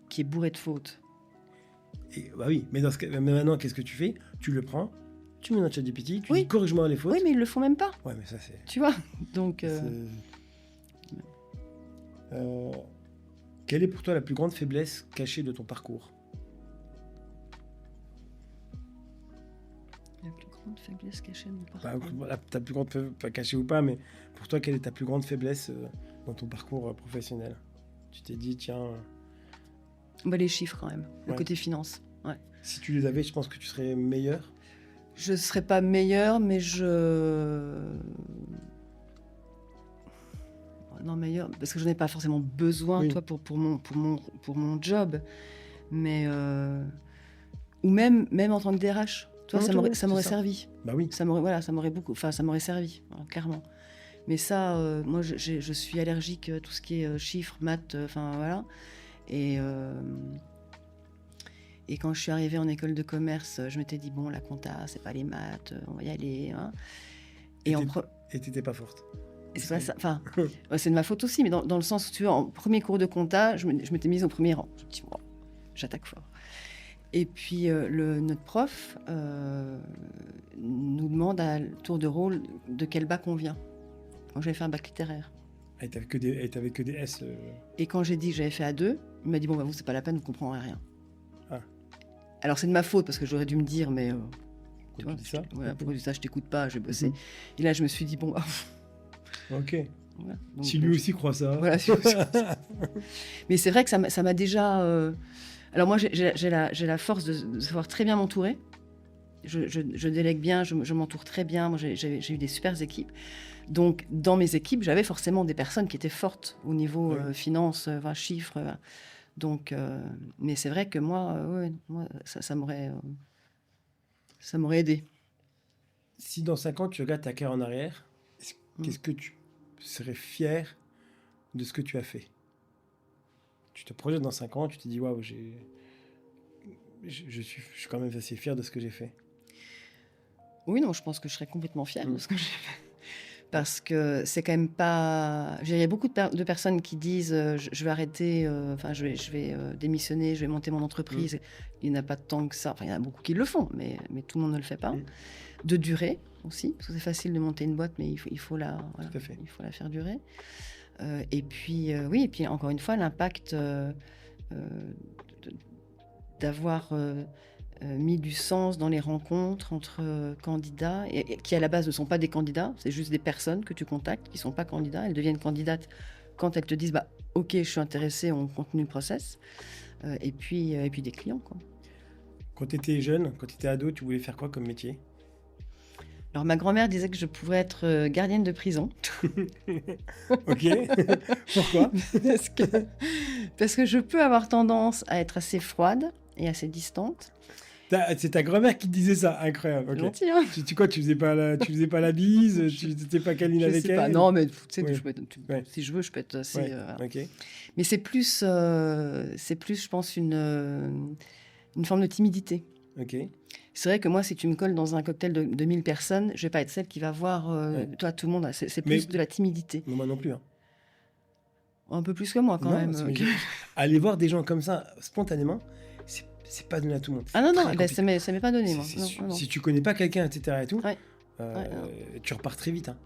qui est bourré de fautes. Et, bah oui, mais maintenant, qu'est-ce que tu fais? Tu le prends, tu mets dans ChatGPT, tu Oui. dis corrige-moi les fautes. Oui, mais ils le font même pas. Ouais, mais ça c'est... Tu vois. Donc, Quelle est pour toi la plus grande faiblesse cachée de ton parcours? la plus grande faiblesse cachée de mon parcours. Bah, voilà, ta plus grande pas cachée ou pas, mais pour toi, quelle est ta plus grande faiblesse dans ton parcours professionnel? Tu t'es dit, tiens, Bah, les chiffres quand même, le Ouais. côté finance. Ouais. si tu les avais, je pense que tu serais meilleur. Je ne serais pas meilleure, mais non, meilleure, parce que je n'en ai pas forcément besoin, Oui. toi, pour mon job. Mais... Ou même en tant que DRH. Toi, Non, ça tu m'aurait vois, ça m'aurait c'est ça. servi. Bah oui. Ça m'aurait beaucoup... Enfin, ça m'aurait servi, voilà, clairement. Mais ça, moi, je suis allergique à tout ce qui est chiffres, maths, enfin, voilà. Et quand je suis arrivée en école de commerce, je m'étais dit, bon, la compta, c'est pas les maths, on va y aller. Hein. Et t'étais pas forte. C'est pas ça. Enfin, c'est de ma faute aussi, mais dans le sens où, tu vois, en premier cours de compta, je m'étais mise au premier rang. Je me dis, bon, j'attaque fort. Et puis, notre prof nous demande à tour de rôle de quel bac on vient. Quand j'avais fait un bac littéraire. Et t'avais que des S. Et quand j'ai dit que j'avais fait A2, il m'a dit, bon, bah, vous, c'est pas la peine, vous comprendrez rien. Ah. Alors, c'est de ma faute, parce que j'aurais dû me dire, mais... Tu vois, dis ça? Voilà, pourquoi tu dis ça, je t'écoute pas, je vais bosser. Mhm. Et là, je me suis dit, bon, bah, Ok. voilà. Donc, Si lui aussi croit ça. Voilà, si lui aussi croit ça. Mais c'est vrai que ça m'a déjà... Alors moi, j'ai la force de savoir très bien m'entourer. Je délègue bien, je m'entoure très bien. Moi, j'ai eu des super équipes. Donc, dans mes équipes, j'avais forcément des personnes qui étaient fortes au niveau Oui. finance, chiffres. Donc, mais c'est vrai que moi, ça m'aurait aidé. Si dans 5 ans, tu regardes ta carrière en arrière, qu'est-ce que tu serais fier de ce que tu as fait? Tu te projettes dans 5 ans, tu te dis, waouh, je suis quand même assez fier de ce que j'ai fait. Oui, non, je pense que je serais complètement fière de ce que j'ai fait. Parce que c'est quand même pas... Il y a beaucoup de personnes qui disent je vais arrêter, je vais démissionner, je vais monter mon entreprise. Il n'y en a pas tant que ça. Enfin, il y en a beaucoup qui le font, mais tout le monde ne le fait pas. De durer aussi, parce que c'est facile de monter une boîte, mais il faut la faire durer. Et puis, oui, et puis encore une fois, l'impact d'avoir... mis du sens dans les rencontres entre candidats, et qui à la base ne sont pas des candidats, c'est juste des personnes que tu contactes qui ne sont pas candidats. Elles deviennent candidates quand elles te disent ok, je suis intéressée, on continue le process. Et puis des clients, quoi. Quand tu étais jeune, quand tu étais ado, tu voulais faire quoi comme métier? Alors ma grand-mère disait que je pourrais être gardienne de prison. Ok. Pourquoi? Parce que je peux avoir tendance à être assez froide et assez distante. C'est ta grand-mère qui te disait ça, incroyable. Okay. Gentil, hein. Tu faisais pas la bise, tu n'étais pas câline avec sais elle. pas. Non, mais tu sais, Ouais. si je veux, je peux être assez. Ouais. Ok. Mais c'est plus, je pense, une forme de timidité. Ok. C'est vrai que moi, si tu me colles dans un cocktail de 1000 personnes, je vais pas être celle qui va voir toi, tout le monde. C'est plus de la timidité. Mais moi non plus. Hein. Un peu plus que moi, quand même. Aller voir des gens comme ça, spontanément, c'est pas donné à tout le monde. Ah non, ça m'est pas donné, moi. Non. Si tu connais pas quelqu'un, etc. et tout, ouais. tu repars très vite. Hein.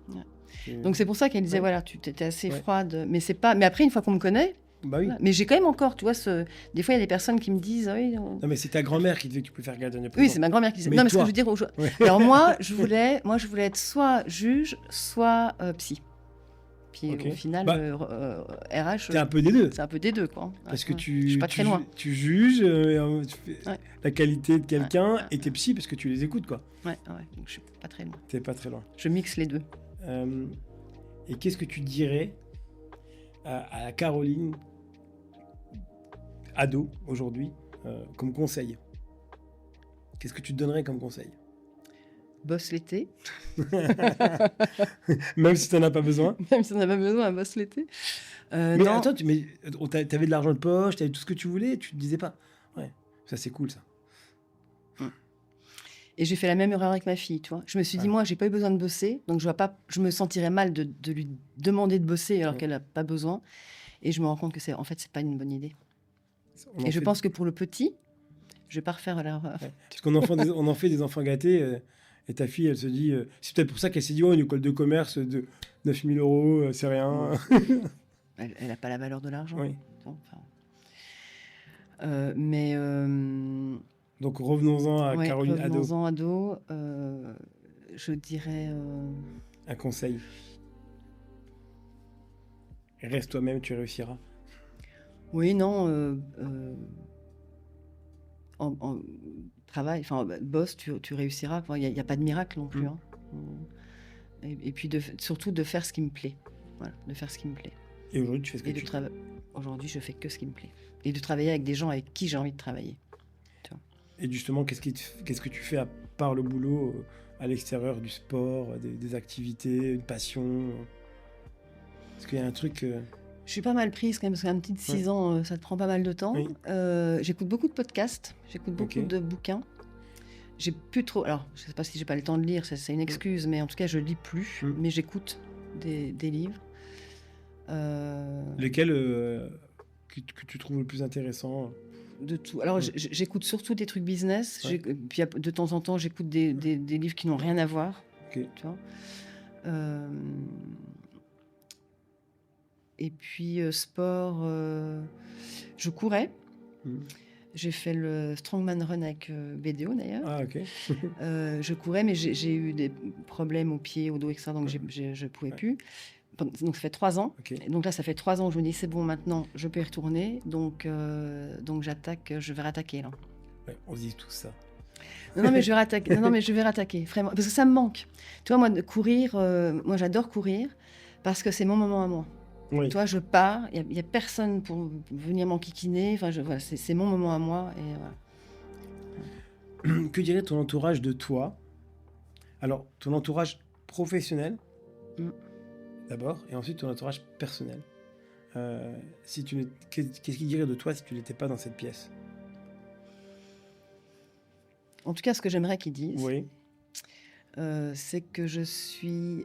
Ouais. Donc c'est pour ça qu'elle disait, voilà, tu étais assez froide. Mais c'est pas. Mais après, une fois qu'on me connaît, Bah oui. Voilà. Mais j'ai quand même encore, tu vois, des fois, il y a des personnes qui me disent... Ah oui, Non, mais c'est ta grand-mère qui disait que tu peux faire gardien de prison. oui, c'est ma grand-mère qui disait. Mais Non, mais ce que toi je veux dire... Ouais. Alors moi, je voulais être soit juge, soit psy. Puis Ok. au final, Bah, RH, T'es un peu des deux. c'est un peu des deux, quoi. Parce Ouais, que ouais. Je suis pas très loin. tu juges tu fais Ouais. la qualité de quelqu'un Ouais. et t'es psy parce que tu les écoutes, quoi. Ouais, donc je suis pas très loin. T'es pas très loin. Je mixe les deux. Et qu'est-ce que tu dirais à la Caroline, ado, aujourd'hui, comme conseil? Qu'est-ce que tu te donnerais comme conseil? Bosse l'été. Même si t'en as pas besoin. Même si on n'a pas besoin, bosse l'été. Mais non. attends, t'avais de l'argent de poche, t'avais tout ce que tu voulais, tu te disais pas. Ouais, ça c'est cool, ça. Et j'ai fait la même erreur avec ma fille, tu vois. Je me suis dit, moi, j'ai pas eu besoin de bosser, donc je me sentirais mal de lui demander de bosser alors qu'elle a pas besoin. Et je me rends compte que en fait, c'est pas une bonne idée. Et je pense que pour le petit, je vais pas refaire l'erreur. Ouais. Parce qu'on on en fait des enfants gâtés, et ta fille, elle se dit... c'est peut-être pour ça qu'elle s'est dit, oh, une école de commerce de 9 000 €, c'est rien. Elle a pas la valeur de l'argent. Oui. Enfin, Donc revenons-en à Caroline ado. revenons-en ado. Je dirais... Un conseil. Reste toi-même, tu réussiras. Oui, non. Travail, enfin, bosse, tu réussiras. Il n'y a pas de miracle non plus. Hein. Et puis surtout de faire ce qui me plaît. Voilà, de faire ce qui me plaît. Et aujourd'hui, tu fais ce que tu veux. Aujourd'hui, je fais que ce qui me plaît. Et de travailler avec des gens avec qui j'ai envie de travailler. Et justement, qu'est-ce que tu fais à part le boulot, à l'extérieur du sport, des activités, une passion? Est-ce qu'il y a un truc... Je suis pas mal prise quand même, parce qu'un petit de 6 ans, ça te prend pas mal de temps. Oui. J'écoute beaucoup de podcasts, j'écoute beaucoup de bouquins. J'ai plus trop... Alors, je sais pas si j'ai pas le temps de lire, c'est une excuse, mais en tout cas, je lis plus. Mais j'écoute des livres. Lesquels que tu trouves le plus intéressant? De tout. Alors, j'écoute surtout des trucs business. Ouais. Puis de temps en temps, j'écoute des livres qui n'ont rien à voir. Ok. Tu vois. Et puis, sport, je courais. J'ai fait le Strongman Run avec BDO, d'ailleurs. Ah, ok. Je courais, mais j'ai eu des problèmes aux pieds, au dos, etc. Donc, je ne pouvais plus. Donc, ça fait 3 ans. Okay. Et donc là, ça fait 3 ans où je me dis, c'est bon, maintenant, je peux y retourner. Donc j'attaque, je vais rattaquer, là. Ouais, on dit tout ça. Non, mais je vais rattaquer. Non, mais je vais rattaquer, vraiment. Parce que ça me manque. Tu vois, moi, de courir, moi, j'adore courir parce que c'est mon moment à moi. Oui. Tu vois, je pars, il n'y a personne pour venir m'enquiquiner. Enfin, voilà, c'est mon moment à moi. Et voilà. Que dirait ton entourage de toi? Alors, ton entourage professionnel, d'abord, et ensuite ton entourage personnel. Qu'est-ce qu'il dirait de toi si tu n'étais pas dans cette pièce? En tout cas, ce que j'aimerais qu'ils disent, Oui. c'est que je suis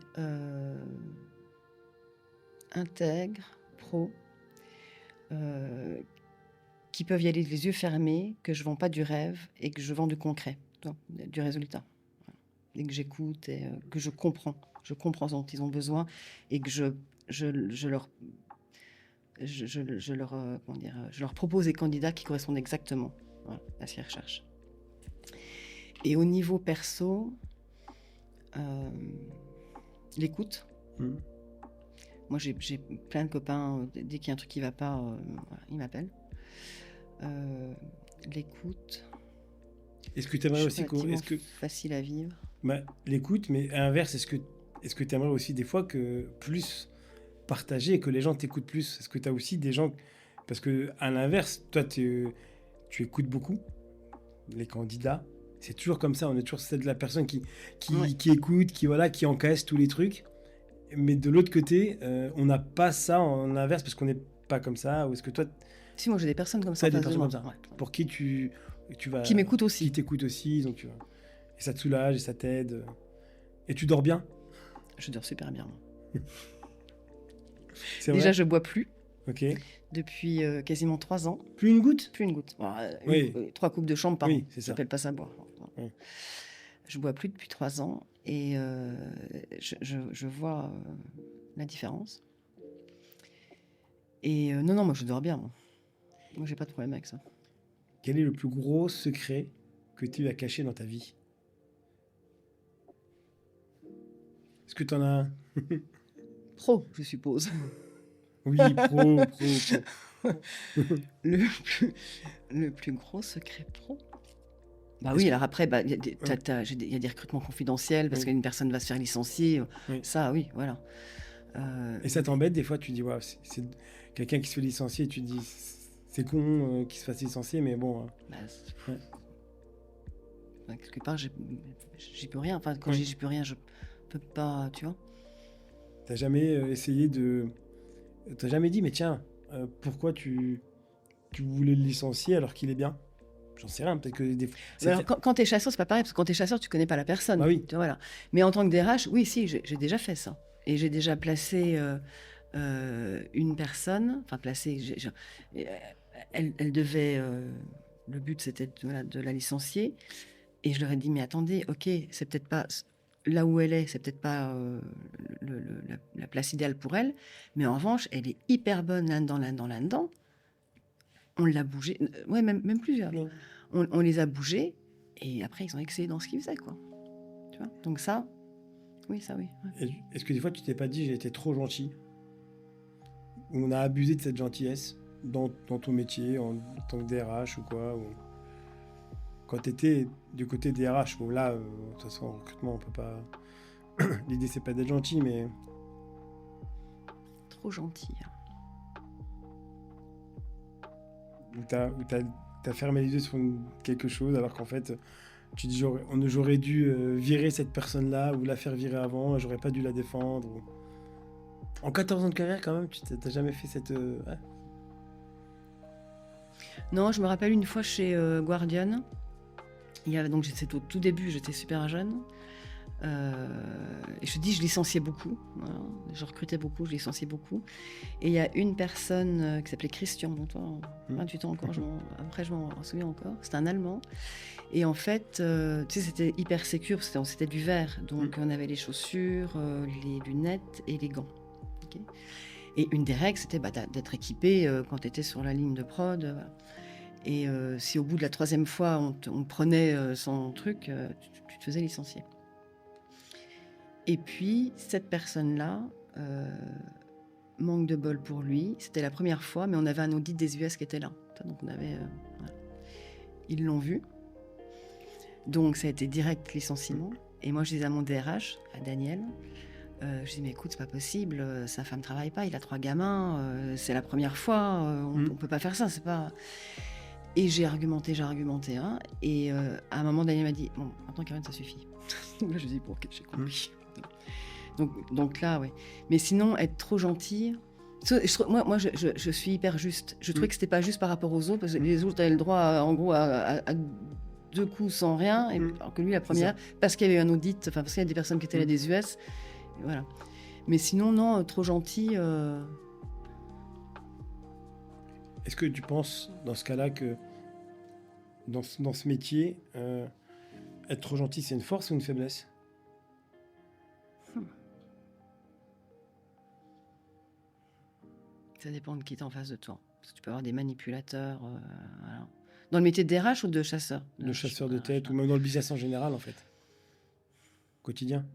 intègre, pro, qui peuvent y aller les yeux fermés, que je ne vends pas du rêve et que je vends du concret, du résultat. Et que j'écoute et que je comprends ce dont ils ont besoin et que je leur propose des candidats qui correspondent exactement à ce qu'ils recherchent. Et au niveau perso, l'écoute. Moi, j'ai plein de copains, dès qu'il y a un truc qui ne va pas, ils m'appellent. L'écoute. Est-ce que tu aimerais aussi facile à vivre. L'écoute, mais à l'inverse, est-ce que tu aimerais aussi des fois que plus partager et que les gens t'écoutent plus? Est-ce que tu as aussi des gens... Parce que à l'inverse, toi, tu écoutes beaucoup les candidats. C'est toujours comme ça, on est toujours celle de la personne qui écoute, qui encaisse tous les trucs. Mais de l'autre côté, on n'a pas ça en inverse parce qu'on n'est pas comme ça. Ou est-ce que toi... Si, moi j'ai des personnes comme ça. Des personnes comme ça. Ouais. Pour qui tu vas... Qui m'écoutent aussi. Qui t'écoutent aussi. Donc et ça te soulage et ça t'aide. Et tu dors bien? Je dors super bien. Déjà, je bois plus. Ok. Depuis quasiment 3 ans. Plus une goutte? Plus une goutte. Bon, oui. 3 coupes de chambre par an. Oui, c'est ça. J'appelle pas ça boire. Oui. Je bois plus depuis 3 ans et je vois la différence. Et non, moi, je dors bien. Moi, j'ai pas de problème avec ça. Quel est le plus gros secret que tu as caché dans ta vie? Est-ce que tu en as un? Pro, je suppose. Oui, pro. Le plus gros secret pro. Bah oui, alors après, il y a des recrutements confidentiels parce Oui. qu'une personne va se faire licencier. Oui. Ça, oui, voilà. Et ça t'embête des fois, tu dis, ouais, c'est quelqu'un qui se fait licencier, et tu te dis, c'est con qu'il se fasse licencier, mais bon. Bah, Ouais. bah, quelque part, j'y peux rien. Enfin, quand Oui. je dis j'y peux rien, je peux pas, tu vois. T'as jamais essayé de. T'as jamais dit, mais tiens, pourquoi tu voulais le licencier alors qu'il est bien? J'en sais rien, peut-être que des fois. Mais alors, quand t'es chasseur, c'est pas pareil, parce que quand t'es chasseur, tu connais pas la personne. Ah oui. Tu vois, voilà. Mais en tant que DRH, oui, si, j'ai déjà fait ça. Et j'ai déjà placé une personne, enfin placé, elle devait, le but c'était de la licencier. Et je leur ai dit, mais attendez, ok, c'est peut-être pas, là où elle est, c'est peut-être pas la place idéale pour elle, mais en revanche, elle est hyper bonne là-dedans. On l'a bougé, ouais, même plusieurs. Oui. On les a bougés, et après, ils ont excellé dans ce qu'ils faisaient, quoi. Tu vois. Donc ça, oui, ça, oui. Ouais. Est-ce que des fois, tu t'es pas dit, j'ai été trop gentil? Ou on a abusé de cette gentillesse dans ton métier, en tant que DRH ou quoi quand tu étais du côté DRH, bon là, de toute façon, en recrutement, on peut pas. L'idée, c'est pas d'être gentil, mais. Trop gentil. Où t'as fermé les yeux sur quelque chose, alors qu'en fait, tu dis, j'aurais dû virer cette personne-là, ou la faire virer avant, j'aurais pas dû la défendre. En 14 ans de carrière, quand même, tu t'as jamais fait cette. Ouais. Non, je me rappelle une fois chez Guardian. Donc c'était au tout début, j'étais super jeune. Et je dis, je licenciais beaucoup. Voilà. Je recrutais beaucoup, je licenciais beaucoup. Et il y a une personne qui s'appelait Christian, bon, toi, 28 ans encore, après je m'en souviens encore. C'était un Allemand. Et en fait, tu sais, c'était hyper sécure, c'était du verre. Donc on avait les chaussures, les lunettes et les gants. Okay. Et une des règles, c'était d'être équipé quand tu étais sur la ligne de prod. Voilà. Et si au bout de la 3e fois, on prenait son truc, tu te faisais licencier. Et puis, cette personne-là, manque de bol pour lui, c'était la première fois, mais on avait un audit des US qui était là. Donc, on avait, voilà. Ils l'ont vu. Donc, ça a été direct licenciement. Et moi, je disais à mon DRH, à Daniel, je dis, mais écoute, c'est pas possible, sa femme travaille pas, il a 3 gamins, c'est la première fois, on peut pas faire ça, c'est pas... Et j'ai argumenté, hein, et à un moment, Daniel m'a dit, bon, maintenant, Karine, ça suffit. Donc là, je dis, bon, ok, j'ai compris. Donc là, ouais. Mais sinon, être trop gentil... Moi, je suis hyper juste. Je trouvais que c'était pas juste par rapport aux autres, parce que les autres avaient le droit, en gros, à 2 coups sans rien, alors que lui, la première, parce qu'il y avait eu un audit, enfin, parce qu'il y a des personnes qui étaient là des US, voilà. Mais sinon, non, trop gentil... Est-ce que tu penses, dans ce cas-là, que dans ce métier, être trop gentil, c'est une force ou une faiblesse? Ça dépend de qui est en face de toi. Parce que tu peux avoir des manipulateurs. Voilà. Dans le métier de DRH ou de chasseur? De chasseur de tête, ou même dans le business en général, en fait. Quotidien.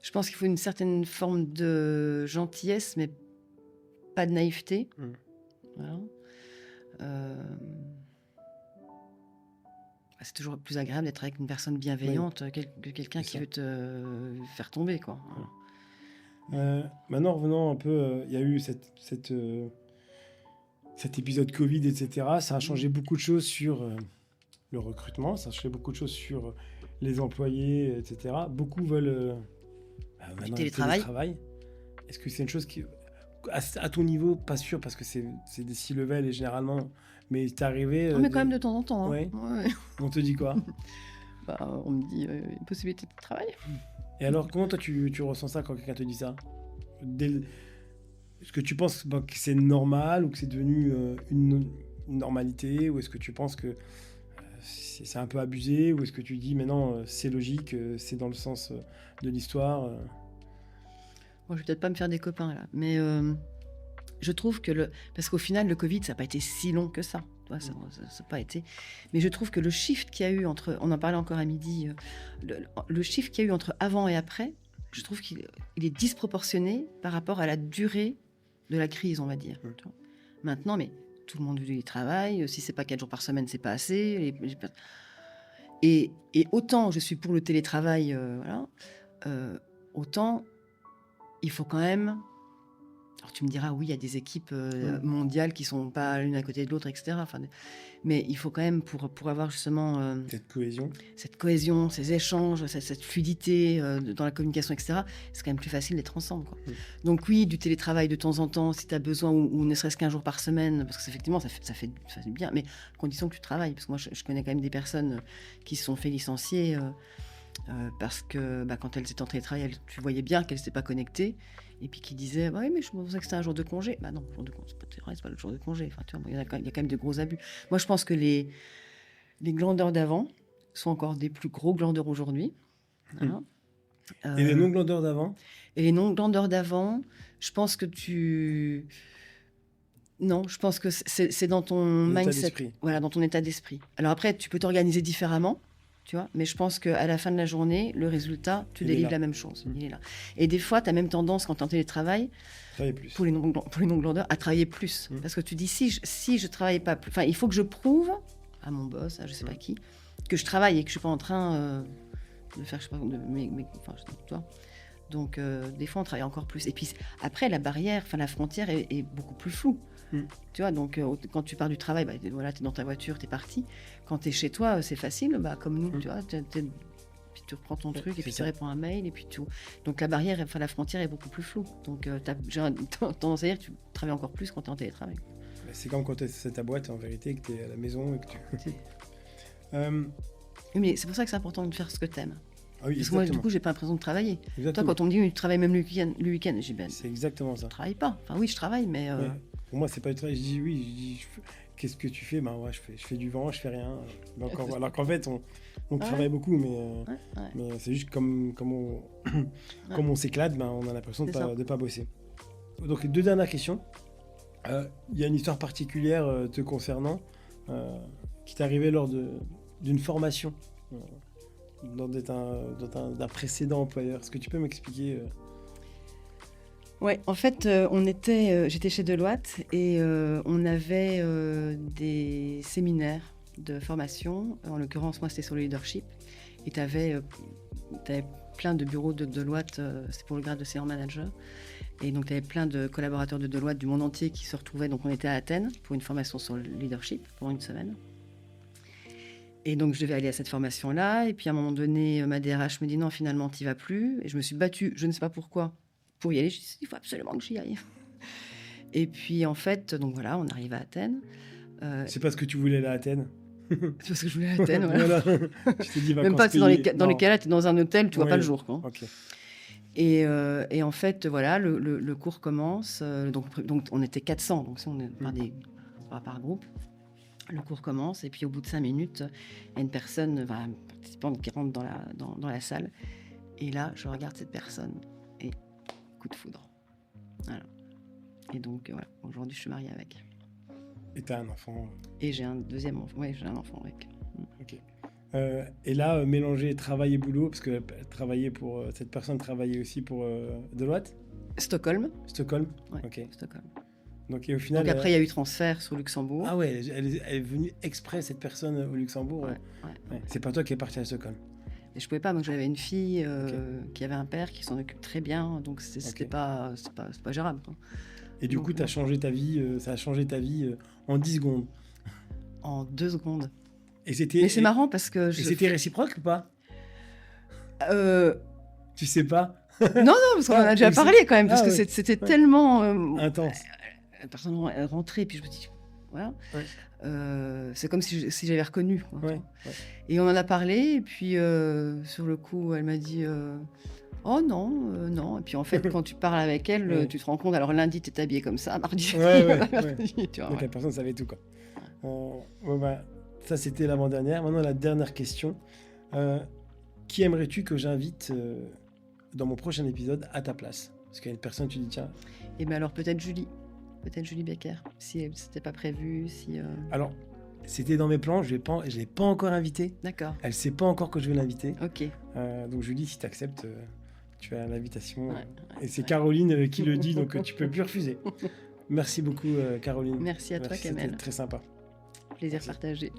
Je pense qu'il faut une certaine forme de gentillesse, mais pas de naïveté. Voilà. C'est toujours plus agréable d'être avec une personne bienveillante que quelqu'un qui veut te faire tomber, quoi. Voilà. Maintenant, revenons un peu, il y a eu cet épisode Covid, etc. Ça a changé beaucoup de choses sur le recrutement, ça a changé beaucoup de choses sur les employés, etc. Beaucoup veulent du télétravail. Est-ce que c'est une chose qui, à ton niveau, pas sûr, parce que c'est des C-level et généralement, mais t'es arrivé... mais quand même de temps en temps. Hein. Ouais. Ouais. On te dit quoi? On me dit une possibilité de travail. Et alors, comment toi tu ressens ça quand quelqu'un te dit ça? Est-ce que tu penses que c'est normal ou que c'est devenu une normalité, ou est-ce que tu penses que c'est un peu abusé, ou est-ce que tu dis mais non, c'est logique, c'est dans le sens de l'histoire? Moi, je vais peut-être pas me faire des copains là, mais je trouve que parce qu'au final, le Covid, ça n'a pas été si long que ça. Ça n'a pas été. Mais je trouve que le shift qu'il y a eu on en parlait encore à midi, le shift qu'il y a eu entre avant et après, je trouve qu'il est disproportionné par rapport à la durée de la crise, on va dire. Maintenant, mais tout le monde y travaille. Si c'est pas 4 jours par semaine, c'est pas assez. Et autant je suis pour le télétravail, autant il faut quand même. Alors tu me diras, oui, il y a des équipes mondiales qui sont pas l'une à côté de l'autre, etc. Mais il faut quand même pour avoir justement cette cohésion, ces échanges, cette fluidité dans la communication, etc. C'est quand même plus facile d'être ensemble, quoi. Donc oui, du télétravail de temps en temps, si tu as besoin, ou ne serait-ce qu'un jour par semaine, parce que effectivement, ça fait bien, mais à condition que tu travailles. Parce que moi, je connais quand même des personnes qui se sont fait licencier parce que quand elles étaient en télétravail, tu voyais bien qu'elles n'étaient pas connectées. Et puis qui disaient, oui, mais je pensais que c'était un jour de congé. Non, jour de congé, c'est pas le jour de congé. Enfin, tu vois, il y a quand même de gros abus. Moi, je pense que les glandeurs d'avant sont encore des plus gros glandeurs aujourd'hui. Voilà. Et les non-glandeurs d'avant ? Et les non-glandeurs d'avant, je pense que Non, je pense que c'est dans ton mindset. Voilà, dans ton état d'esprit. Alors après, tu peux t'organiser différemment. Tu vois, mais je pense qu'à la fin de la journée, le résultat, tu délivres la même chose. Il est là. Et des fois, tu as même tendance, quand tu es en télétravail, pour les non-glandeurs, à travailler plus. Parce que tu dis, si je ne travaille pas plus, il faut que je prouve à mon boss, à je ne sais pas qui, que je travaille et que je ne suis pas en train de faire, je sais pas, tu vois. Donc, des fois, on travaille encore plus. Et puis, après, la barrière, la frontière est beaucoup plus floue. Tu vois, donc quand tu pars du travail, voilà, tu es dans ta voiture, tu es parti. Quand tu es chez toi, c'est facile, comme nous, tu vois, puis tu reprends ton truc et puis tu réponds à un mail et puis tout. Donc la barrière, la frontière est beaucoup plus floue. Donc j'ai tendance à dire que tu travailles encore plus quand tu es en télétravail. C'est comme quand c'est ta boîte en vérité, que tu es à la maison et que tu... Mais c'est pour ça que c'est important de faire ce que tu aimes. Ah oui, parce que moi, du coup, j'ai pas l'impression de travailler. Exactement. Toi, quand on me dit, tu travailles même le week-end, je dis, c'est exactement ça. Je travaille pas. Enfin, oui, je travaille, mais... Ouais. Pour moi, c'est pas du travail. Je dis oui, qu'est-ce que tu fais ? Ouais, je fais du vent, je fais rien. Donc, alors qu'en fait, on travaille beaucoup, mais c'est juste comme on s'éclate, on a l'impression de pas bosser. Donc, 2 dernières questions. Il y a une histoire particulière te concernant qui t'est arrivée lors d'une formation d'un précédent employeur. Est-ce que tu peux m'expliquer Ouais, en fait, j'étais chez Deloitte et on avait des séminaires de formation. En l'occurrence, moi, c'était sur le leadership. Et tu avais plein de bureaux de Deloitte, c'est pour le grade de senior manager. Et donc, tu avais plein de collaborateurs de Deloitte du monde entier qui se retrouvaient. Donc, on était à Athènes pour une formation sur le leadership pendant une semaine. Et donc, je devais aller à cette formation-là. Et puis, à un moment donné, ma DRH me dit non, finalement, tu n'y vas plus. Et je me suis battue, je ne sais pas pourquoi, pour y aller. Je dis, il faut absolument que j'y aille. Et puis, en fait, donc voilà, on arrive à Athènes. C'est parce que tu voulais aller à Athènes ? C'est parce que je voulais aller à Athènes, voilà. Je t'ai dit même pas, dans les cas-là, tu es dans un hôtel, tu vois pas le jour, quoi. Okay. Et en fait, voilà, le cours commence. Donc, on était 400, donc si on est par groupe. Le cours commence, et puis au bout de 5 minutes, il y a une personne, un participant qui rentre dans la salle. Et là, je regarde cette personne, et coup de foudre. Voilà. Et donc, voilà, aujourd'hui, je suis mariée avec. Et tu as un enfant. Et j'ai un deuxième enfant. Oui, j'ai un enfant avec. Ok. Et là, mélanger travail et boulot, parce que cette personne travaillait aussi pour Deloitte ? Stockholm. Ouais, ok. Stockholm. Donc, et au final, après, il y a eu transfert sur Luxembourg. Ah ouais, elle est venue exprès, cette personne, au Luxembourg. Ouais. C'est pas toi qui es parti à Stockholm. Et je pouvais pas, donc j'avais une fille qui avait un père qui s'en occupe très bien, donc c'était pas gérable, quoi. Et du coup, ça a changé ta vie en 10 secondes. En 2 secondes. Mais c'est marrant parce que... c'était réciproque ou pas ? Tu sais pas ? Non, parce qu'on en a déjà parlé quand même, parce que c'était tellement... intense. La personne rentrait, puis je me dis... Voilà. Ouais. C'est comme si j'avais reconnu. Quoi, ouais. Et on en a parlé, et puis sur le coup, elle m'a dit... Oh non. Et puis en fait, quand tu parles avec elle, tu te rends compte. Alors lundi, tu es habillée comme ça, mardi, tu vois, donc la personne savait tout, quoi. Ça, c'était l'avant-dernière. Maintenant, la dernière question. Qui aimerais-tu que j'invite dans mon prochain épisode à ta place ? Est-ce qu'il y a une personne, tu dis, tiens. Et bien alors peut-être Julie Becker, si c'était pas prévu, si... Alors, c'était dans mes plans, je l'ai pas encore invitée. D'accord. Elle sait pas encore que je vais l'inviter. Ok. Donc Julie, si tu acceptes, tu as l'invitation. Ouais, et c'est Caroline qui le dit, donc tu peux plus refuser. Merci beaucoup, Caroline. Merci à toi, Kamel. C'était très sympa. Plaisir Merci. partagé.